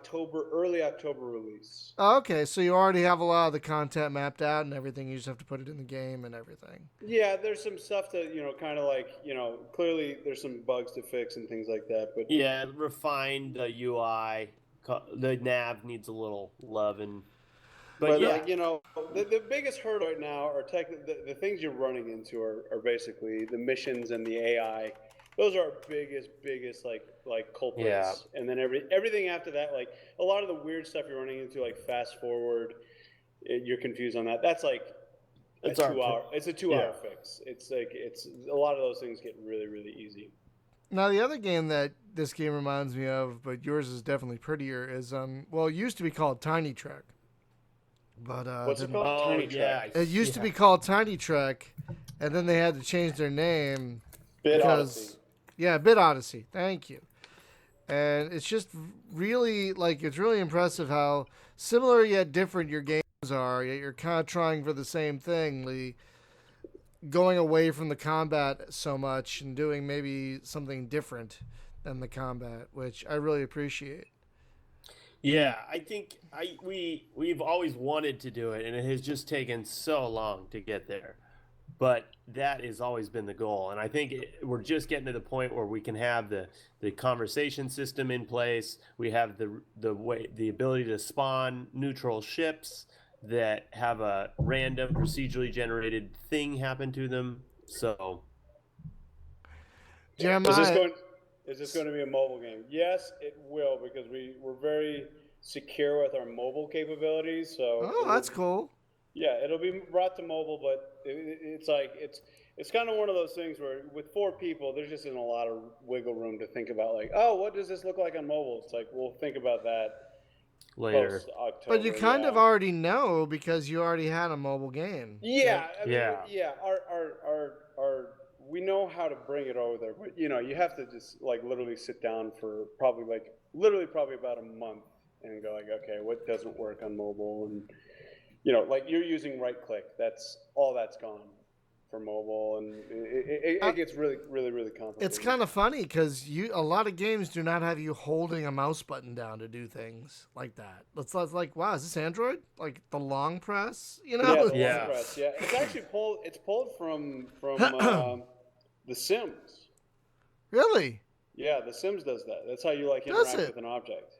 B: early October release.
C: Oh, okay, so you already have a lot of the content mapped out and everything. You just have to put it in the game and everything.
B: Yeah, there's some stuff to clearly there's some bugs to fix and things like that. But
D: yeah, refine the UI. The nav needs a little loving. But yeah,
B: the biggest hurdle right now are the things you're running into are basically the missions and the AI. Those are our biggest culprits.
D: Yeah.
B: And then everything after that, a lot of the weird stuff you're running into, fast forward, you're confused on that. That's it's a 2-hour fix. It's a lot of those things get really, really easy.
C: Now the other game that this game reminds me of, but yours is definitely prettier, is it used to be called Tiny Trek. But
B: what's it called? Tiny Trek.
C: It used to be called Tiny Trek, and then they had to change their name.
B: Odyssey.
C: Yeah, Bit Odyssey. Thank you. And it's just really it's really impressive how similar yet different your games are. Yet you're kind of trying for the same thing, going away from the combat so much and doing maybe something different than the combat, which I really appreciate.
D: Yeah, I think we've always wanted to do it, and it has just taken so long to get there. But that has always been the goal, and I think we're just getting to the point where we can have the conversation system in place. We have the ability to spawn neutral ships that have a random procedurally generated thing happen to them. So,
C: Jeremiah,
B: is this going to be a mobile game? Yes, it will, because we're very secure with our mobile capabilities. So
C: that's cool.
B: Yeah, it'll be brought to mobile, but it's kind of one of those things where with 4 people, there's just isn't a lot of wiggle room to think about what does this look like on mobile? It's we'll think about that
D: later.
B: Post-October,
C: But you kind of already know because you already had a mobile game.
B: Yeah,
D: so.
B: Our we know how to bring it over there, but you have to just literally sit down for probably about a month and go okay, what doesn't work on mobile? And you're using right click. That's gone for mobile, and it gets really, really, really complicated.
C: It's kind of funny because a lot of games do not have you holding a mouse button down to do things like that. It's wow, is this Android? The long press,
B: Yeah, the long press. Yeah, it's actually pulled from The Sims.
C: Really?
B: Yeah, The Sims does that. That's how you interact with an object.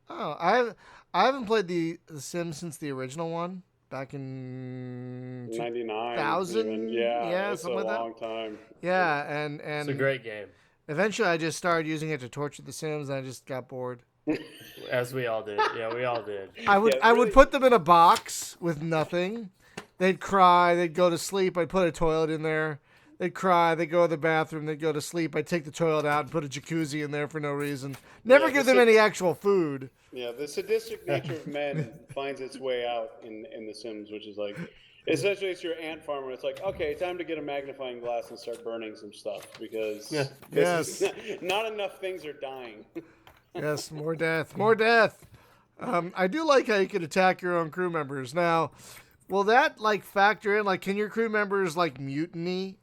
C: Oh, I haven't played the Sims since the original one back in
B: 99.
C: 2000.
B: Yeah, it's
C: something
B: a
C: like that.
B: long time.
C: Yeah, and
D: it's a great game.
C: Eventually, I just started using it to torture the Sims, and I just got bored.
D: As we all did. Yeah, we all did.
C: I would
B: Yeah,
C: I would
B: really-
C: put them in a box with nothing. They'd cry. They'd go to sleep. I'd put a toilet in there. They'd cry. They'd go to the bathroom. They'd go to sleep. I'd take the toilet out and put a jacuzzi in there for no reason. Never
B: Yeah,
C: give
B: the
C: them any actual food.
B: Yeah, the sadistic nature of men finds its way out in The Sims, which is like, essentially it's your ant farmer. It's like, okay, time to get a magnifying glass and start burning some stuff because not enough things are dying.
C: Yes, more death. More death. I do like how you can attack your own crew members. Now, will that like factor in? Like, can your crew members like mutiny?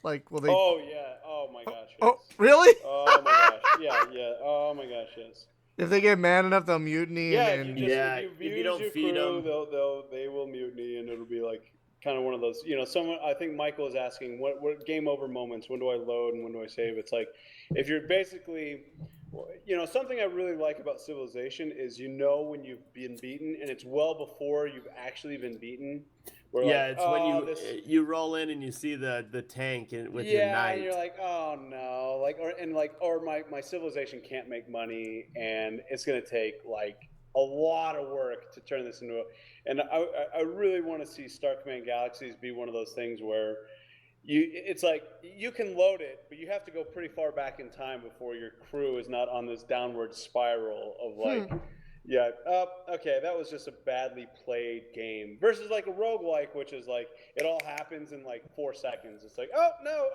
C: Like, will they?
B: Oh yeah. Oh my gosh. Yes.
C: Oh, really?
B: Oh my gosh. Yeah. Yeah. Oh my gosh. Yes.
C: If they get mad enough, they'll mutiny.
B: Yeah.
C: and,
B: If you
D: don't
B: your
D: feed
B: crew,
D: them,
B: they will mutiny, and it'll be like kind of one of those. Someone. I think Michael is asking what game over moments. When do I load and when do I save? It's like if you're basically. Something I really like about Civilization is when you've been beaten, and it's well before you've actually been beaten. Where
D: it's when you roll in and you see the tank with your knight.
B: And you're like, oh no, or my Civilization can't make money, and it's gonna take like a lot of work to turn this into and I really want to see Star Command Galaxies be one of those things where it's like you can load it, but you have to go pretty far back in time before your crew is not on this downward spiral of like, okay, that was just a badly played game. Versus like a roguelike, which is like it all happens in like 4 seconds. It's like, oh no,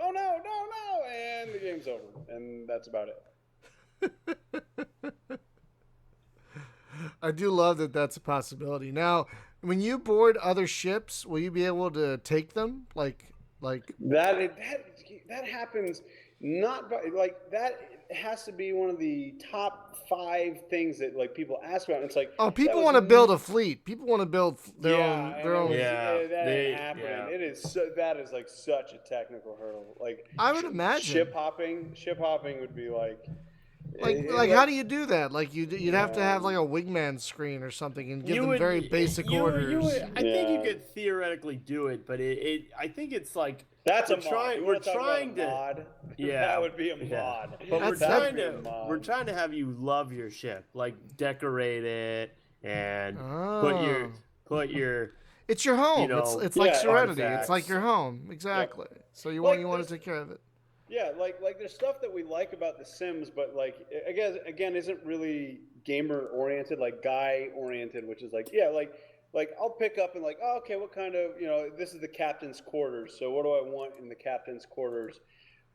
B: and the game's over, and that's about it.
C: I do love that that's a possibility. Now, when you board other ships, will you be able to take them? Like
B: that happens not by, like that has to be one of the top 5 things that like people ask about. And it's like,
C: oh, people want to build a fleet. People want to build their own.
B: Yeah, that ain't happening. Yeah. That is like such a technical hurdle. Like
C: I would imagine
B: ship hopping would be like
C: how do you do that? Like you'd have to have like a wingman screen or something and give them very basic orders.
D: I think you could theoretically do it, but I think it's like
B: that's a mod.
D: We're trying to
B: mod.
D: Yeah,
B: that would be a mod.
D: But we're trying to have you love your ship, like decorate it and put your.
C: It's your home. It's like Serenity.
D: Artifacts.
C: It's like your home. Exactly. Yep. So you want to take care of it.
B: Yeah, like there's stuff that we like about The Sims, but like again isn't really gamer oriented, like guy oriented, which is like like I'll pick up and like, oh, okay, what kind of this is the captain's quarters, so what do I want in the captain's quarters?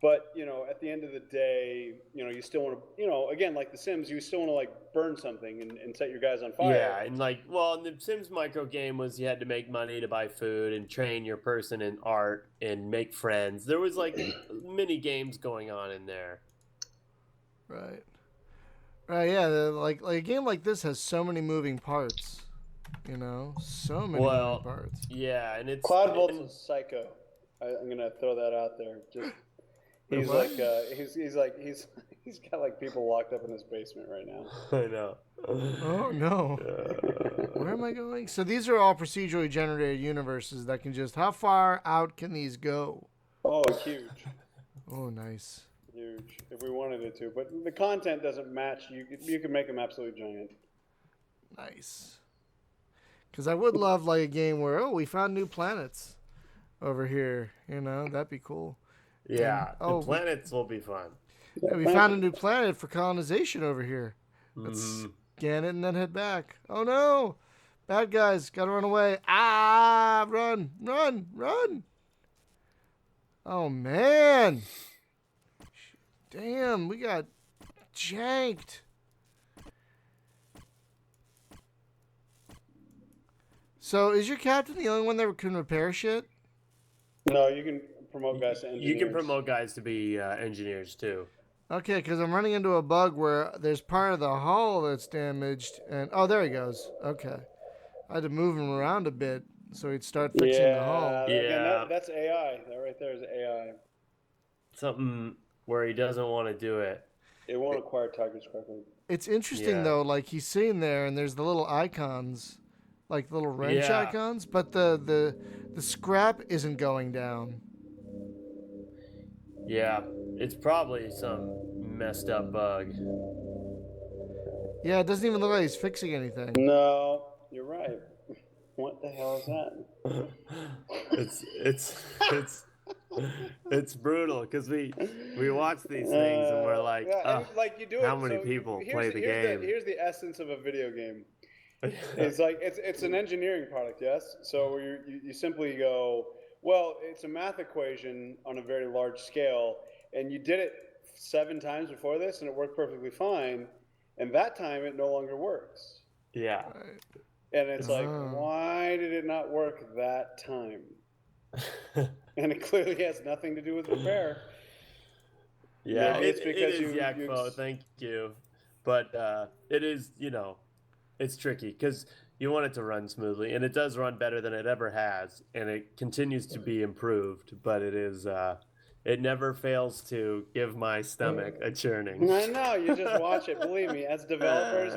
B: But at the end of the day, you still want to, again, like The Sims, you still want to like burn something and set your guys on fire.
D: Yeah, and like, in the Sims micro game was you had to make money to buy food and train your person in art and make friends. There was like mini games going on in there.
C: Right. Yeah. Like a game like this has so many moving parts. So many moving parts.
D: Yeah, and it's
B: Cloud Bolt's a psycho. I'm gonna throw that out there. Just. He's like he's got like people locked up in his basement right now.
D: I know.
C: Oh no. Where am I going? So these are all procedurally generated universes that can just how far out can these go?
B: Oh, huge.
C: Oh, nice.
B: Huge. If we wanted it to, but the content doesn't match. You could make them absolutely giant.
C: Nice. Because I would love like a game where we found new planets over here. That'd be cool.
D: Yeah, the planets will be fun.
C: Yeah, we found a new planet for colonization over here. Let's scan it and then head back. Oh no! Bad guys, gotta run away. Ah! Run! Oh man! Damn, we got janked. So, is your captain the only one that can repair shit?
B: No, you can promote guys to engineers.
D: You can promote guys to be engineers too.
C: Okay, because I'm running into a bug where there's part of the hull that's damaged, and there he goes. Okay, I had to move him around a bit so he'd start fixing the hull.
D: Yeah,
B: again, that's AI. That right there is AI.
D: Something where he doesn't want to do it.
B: It won't acquire targets correctly.
C: It's interesting though. Like he's sitting there, and there's the little icons, like little wrench icons, but the scrap isn't going down.
D: Yeah, it's probably some messed up bug.
C: Yeah, it doesn't even look like he's fixing anything.
B: No, you're right. What the hell is that?
D: It's brutal because we watch these things and we're like,
B: and like you do
D: how
B: it,
D: many
B: so
D: people
B: here's
D: play the game?
B: Here's the essence of a video game. It's like it's an engineering product, yes. So you simply go, well, it's a math equation on a very large scale, and you did it 7 times before this, and it worked perfectly fine, and that time it no longer works.
D: Yeah.
B: And it's like, why did it not work that time? And it clearly has nothing to do with repair.
D: Yeah,
B: Maybe it's because
D: it is Yakpo, thank you. But it is, it's tricky because you want it to run smoothly, and it does run better than it ever has, and it continues to be improved, but it is it never fails to give my stomach a churning.
B: I know, you just watch it. Believe me, as developers,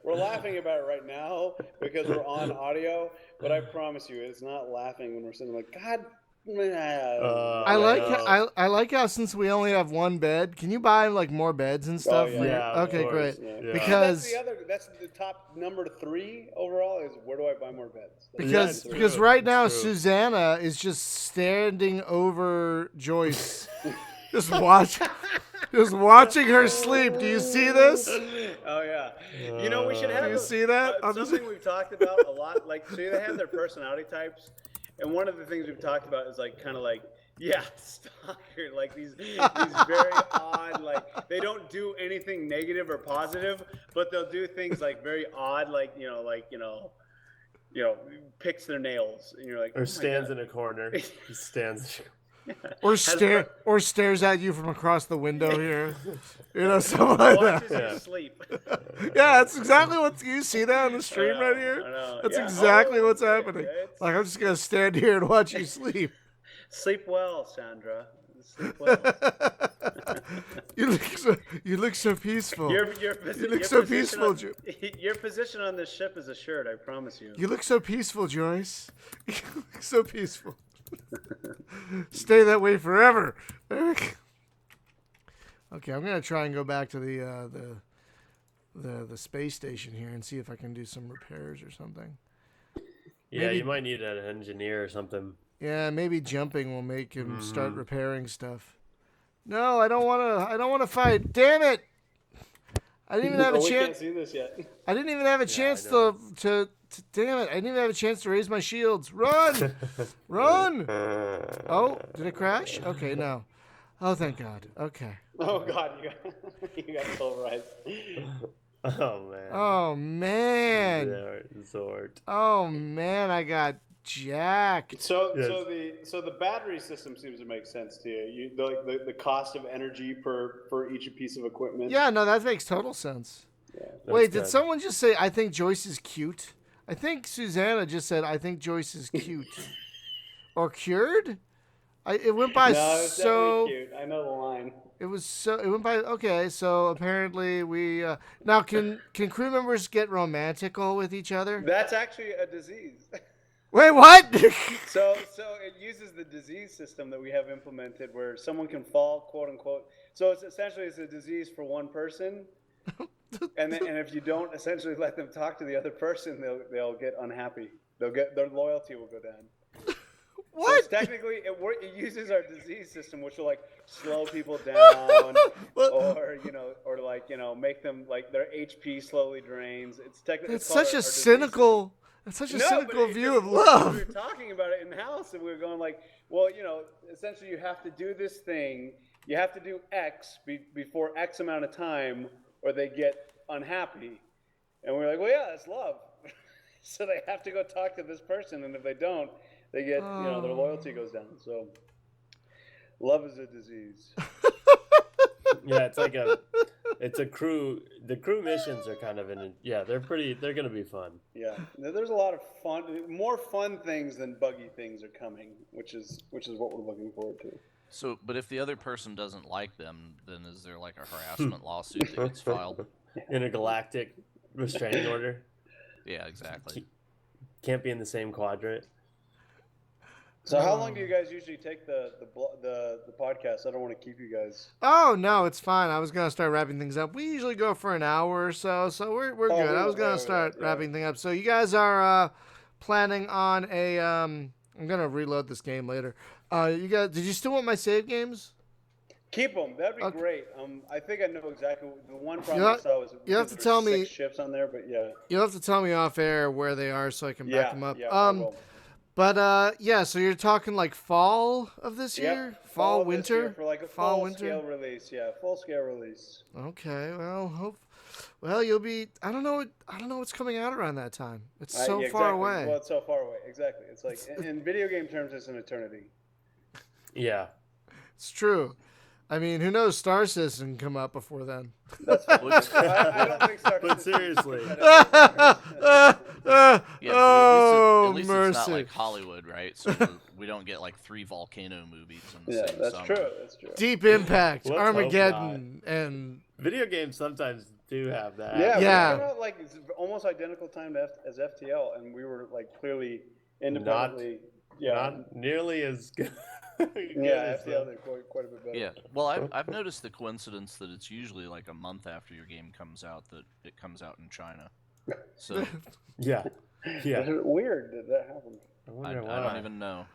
B: we're laughing about it right now because we're on audio, but I promise you, it's not laughing when we're sitting like, God.
C: I like how since we only have one bed, can you buy like more beds and stuff?
B: Oh, yeah.
C: Okay, great.
B: Yeah.
C: Because
B: that's the top number 3 overall is where do I buy more beds?
C: Because right now Susanna is just standing over Joyce, just watching her sleep. Do you see this?
B: Oh yeah. We should have.
C: Do you see that?
B: Something we've talked about a lot. Like, so they have their personality types. And one of the things we've talked about is like kind of like, stalker, like these very odd, like they don't do anything negative or positive, but they'll do things like very odd, like picks their nails, and you're like,
D: or stands in a corner, stands.
C: Or stares at you from across the window here, something like that.
B: Watches you sleep.
C: Yeah, that's exactly what you see that on the stream right here. That's exactly what's happening. Like, I'm just gonna stand here and watch you sleep.
B: Sleep well, Sandra. Sleep well.
C: You look so peaceful.
B: You
C: look so peaceful.
B: Your position on this ship is assured. I promise you.
C: You look so peaceful, Joyce. You look so peaceful. Stay that way forever. Okay, I'm gonna try and go back to the space station here and see if I can do some repairs or something.
D: Yeah, you might need an engineer or something.
C: Yeah, maybe jumping will make him start repairing stuff. No, I don't want to fight. Damn it! I didn't even have a chance.
B: We can't see this yet.
C: I didn't even have a chance to damn it! I didn't even have a chance to raise my shields. Run! Run! Oh, did it crash? Okay, no. Oh, thank God. Okay.
B: Oh God, you got pulverized.
D: Oh man.
C: Oh man.
D: Zord.
C: Oh man, I got jacked.
B: So the battery system seems to make sense to you. The cost of energy for each piece of equipment.
C: Yeah, no, that makes total sense.
B: Yeah.
C: Wait, did someone just say I think Joyce is cute? I think Susanna just said I think Joyce is cute. Or cured? It went by so
B: cute. I know the line.
C: It went by okay, so apparently we now can crew members get romantical with each other?
B: That's actually a disease.
C: Wait, what?
B: So it uses the disease system that we have implemented where someone can fall, quote unquote. So it's a disease for one person. And if you don't essentially let them talk to the other person, they'll get unhappy. Their loyalty will go down.
C: What?
B: So technically, it uses our disease system, which will like slow people down, or make them like their HP slowly drains. It's technically
C: such a cynical view of love.
B: We were talking about it in the house, and we were going like, well, essentially, you have to do this thing. You have to do X before X amount of time, or they get unhappy. And we're like, well, yeah, that's love. So they have to go talk to this person, and if they don't, they get, their loyalty goes down. So love is a disease.
D: Yeah, it's a crew. The crew missions are kind of they're going to be fun.
B: Yeah, there's a lot of more fun things than buggy things are coming, which is what we're looking forward to.
A: So, but if the other person doesn't like them, then is there like a harassment lawsuit that gets filed?
D: In a galactic restraining order?
A: Yeah, exactly.
D: Can't be in the same quadrant.
B: So how long do you guys usually take the podcast? I don't want to keep you guys.
C: Oh no, it's fine. I was gonna start wrapping things up. We usually go for an hour or so, so we're good. I was gonna start wrapping things up. So you guys are planning on a I'm gonna reload this game later. You guys, did you still want my save games?
B: Keep them. That'd be great. I think I know exactly the one problem I saw was
C: you have to tell me
B: 6 ships on there, but yeah.
C: You'll have to tell me off air where they are so I can back them up.
B: Yeah, I will.
C: But yeah, so you're talking like fall of this year? Fall, winter?
B: For like a
C: fall,
B: full
C: winter
B: scale release, full scale release.
C: Okay, well, you'll be. I don't know what's coming out around that time. It's so far away.
B: Well, it's so far away. Exactly. It's like in video game terms, it's an eternity.
D: Yeah,
C: it's true. I mean, who knows? Star Citizen can come up before then.
B: That's I don't think Star
D: but
B: Citizen.
D: seriously.
C: Oh,
A: at least
C: mercy.
A: It's not like Hollywood, right? So we don't get like 3 volcano movies in the same
B: that's
A: summer.
B: true. That's true.
C: Deep Impact,
D: Let's
C: Armageddon, and
D: Video games sometimes do have that.
B: Yeah.
C: Yeah.
B: We came out like it's almost identical time as FTL, and we were like clearly independently.
D: Not nearly as good.
B: Yeah, FTL did quite a bit better.
A: Yeah. Well, I've noticed the coincidence that it's usually like a month after your game comes out that it comes out in China. So
D: Yeah.
B: Weird that happened.
A: I don't even know.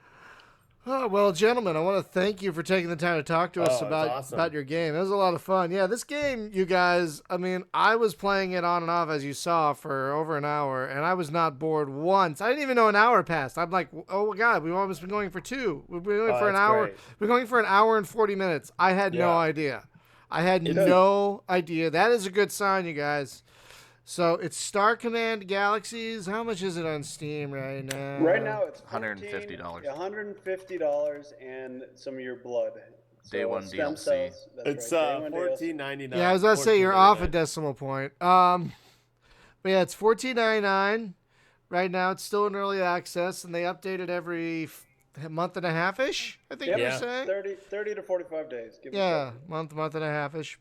C: Oh, well, gentlemen, I want to thank you for taking the time to talk to us about your game. It was a lot of fun. Yeah, this game, you guys, I mean, I was playing it on and off, as you saw, for over an hour, and I was not bored once. I didn't even know an hour passed. I'm like, oh, my God, we've almost been going for 2. We've been going for an hour.
D: Great.
C: We're going for an hour and 40 minutes. I had no idea. No idea. That is a good sign, you guys. So it's Star Command Galaxies. How much is it on Steam right now?
B: Right now it's
A: $150.
B: $150 and some of your blood.
A: Day one
B: stem
A: DLC.
B: cells,
D: It's
B: right.
D: $14.99.
C: Yeah, I was about to say you're off a decimal point. But yeah, it's $14.99 right now. It's still in early access, and they update it every month and a half ish. I think you're saying
B: 30 to 45 days. Give
C: month and a half ish.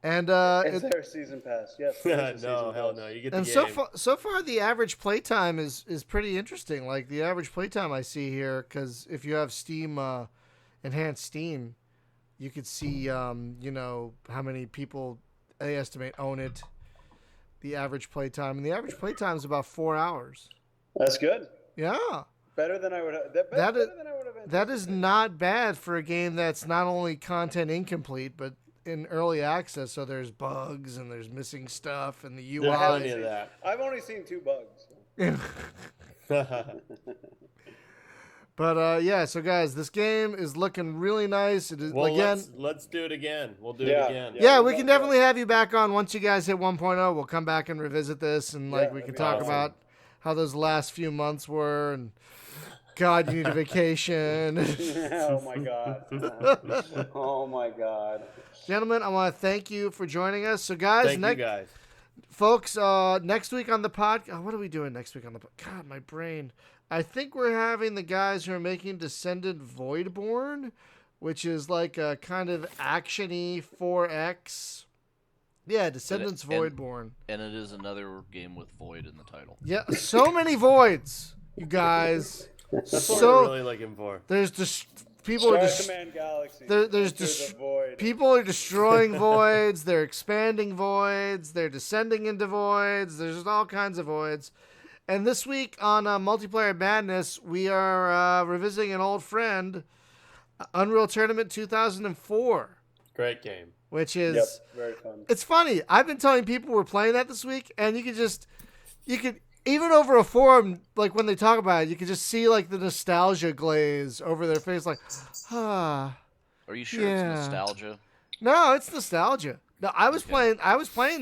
C: And
B: is there a season pass? Yes.
D: No, hell no. You get the
C: and
D: game.
C: so far the average playtime is pretty interesting. Like the average playtime I see here, because if you have Steam, enhanced Steam, you could see how many people they estimate own it. The average playtime, and the average playtime is about 4 hours.
B: That's good.
C: Yeah.
B: Better than I would have.
C: That is not bad for a game that's not only content incomplete, but in early access, so there's bugs and there's missing stuff and the UI.
D: There's plenty of that.
B: I've only seen 2 bugs.
C: But yeah, so guys, this game is looking really nice. It is
D: Well,
C: again.
D: let's do it again. We'll do it again.
C: Yeah, we can definitely have you back on once you guys hit 1.0. We'll come back and revisit this, and we can talk about how those last few months were, and God, you need a vacation.
B: Oh my God. Oh my God.
C: Gentlemen, I want to thank you for joining us. So guys,
D: Thank you guys.
C: Folks, next week on the podcast, what are we doing next week on the God, my brain. I think we're having the guys who are making Descendant Voidborn, which is like a kind of action-y 4X. Yeah, Descendants Voidborn.
A: And it is another game with Void in the title.
C: Yeah, so many voids, you guys.
D: That's what we're really looking for.
C: There's just people are
B: Command Galaxies.
C: There's people are destroying voids. They're expanding voids. They're descending into voids. There's just all kinds of voids. And this week on Multiplayer Madness, we are revisiting an old friend, Unreal Tournament 2004.
D: Great game.
C: Which is
B: very fun.
C: It's funny. I've been telling people we're playing that this week, and you could even over a forum, like when they talk about it, you can just see like the nostalgia glaze over their face, like, ah.
A: Are you sure it's nostalgia?
C: No, it's nostalgia. No, I was playing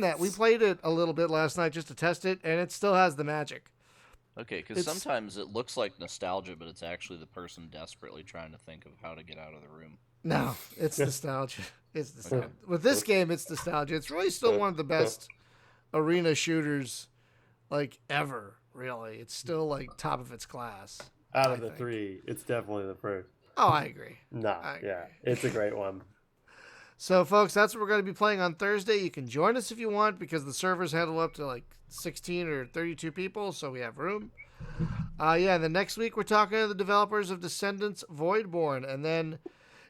C: that. We played it a little bit last night just to test it, and it still has the magic.
A: Okay, because sometimes it looks like nostalgia, but it's actually the person desperately trying to think of how to get out of the room.
C: No, it's nostalgia. It's nostalgia. With this game, it's nostalgia. It's really still one of the best arena shooters, like, ever, really. It's still, like, top of its class.
D: Out of the 3, it's definitely the first.
C: Oh, I agree.
D: It's a great one.
C: So, folks, that's what we're going to be playing on Thursday. You can join us if you want, because the servers handle up to, like, 16 or 32 people, so we have room. The next week we're talking to the developers of Descendants Voidborn. And then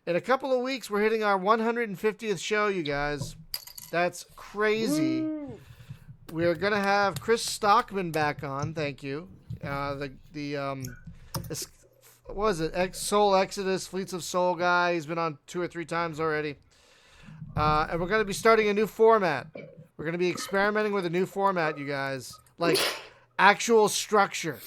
C: in a couple of weeks, we're hitting our 150th show, you guys. That's crazy. Woo! We're going to have Chris Stockman back on. Thank you. What was it? Soul Exodus, Fleets of Soul guy. He's been on 2 or 3 times already. And we're going to be starting a new format. We're going to be experimenting with a new format, you guys. Like actual structure.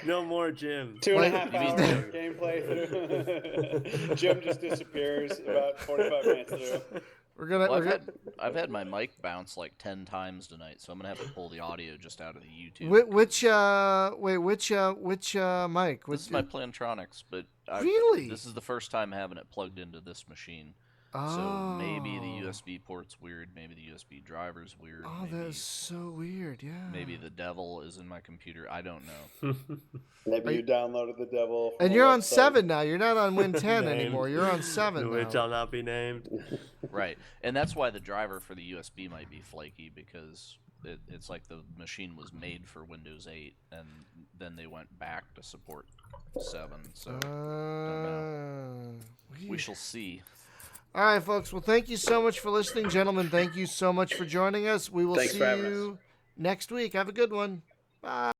D: No more Jim.
B: 2.5 hours of gameplay through. Jim just disappears about 45 minutes through.
A: I've had my mic bounce like 10 times tonight, so I'm gonna have to pull the audio just out of the YouTube.
C: Which mic?
A: This is my Plantronics, but
C: really,
A: this is the first time having it plugged into this machine.
C: Oh.
A: So maybe the USB port's weird. Maybe the USB driver's weird.
C: Oh, that's so weird. Yeah.
A: Maybe the devil is in my computer. I don't know.
B: Maybe you downloaded the devil.
C: And you're on 7 now. You're not on Win 10 anymore. You're on 7
D: Which
C: now.
D: shall not be named.
A: Right, and that's why the driver for the USB might be flaky, because it's like the machine was made for Windows 8, and then they went back to support 7. So don't know. We shall see.
C: All right, folks. Well, thank you so much for listening, gentlemen. Thank you so much for joining us. We will see you next week. Have a good one. Bye.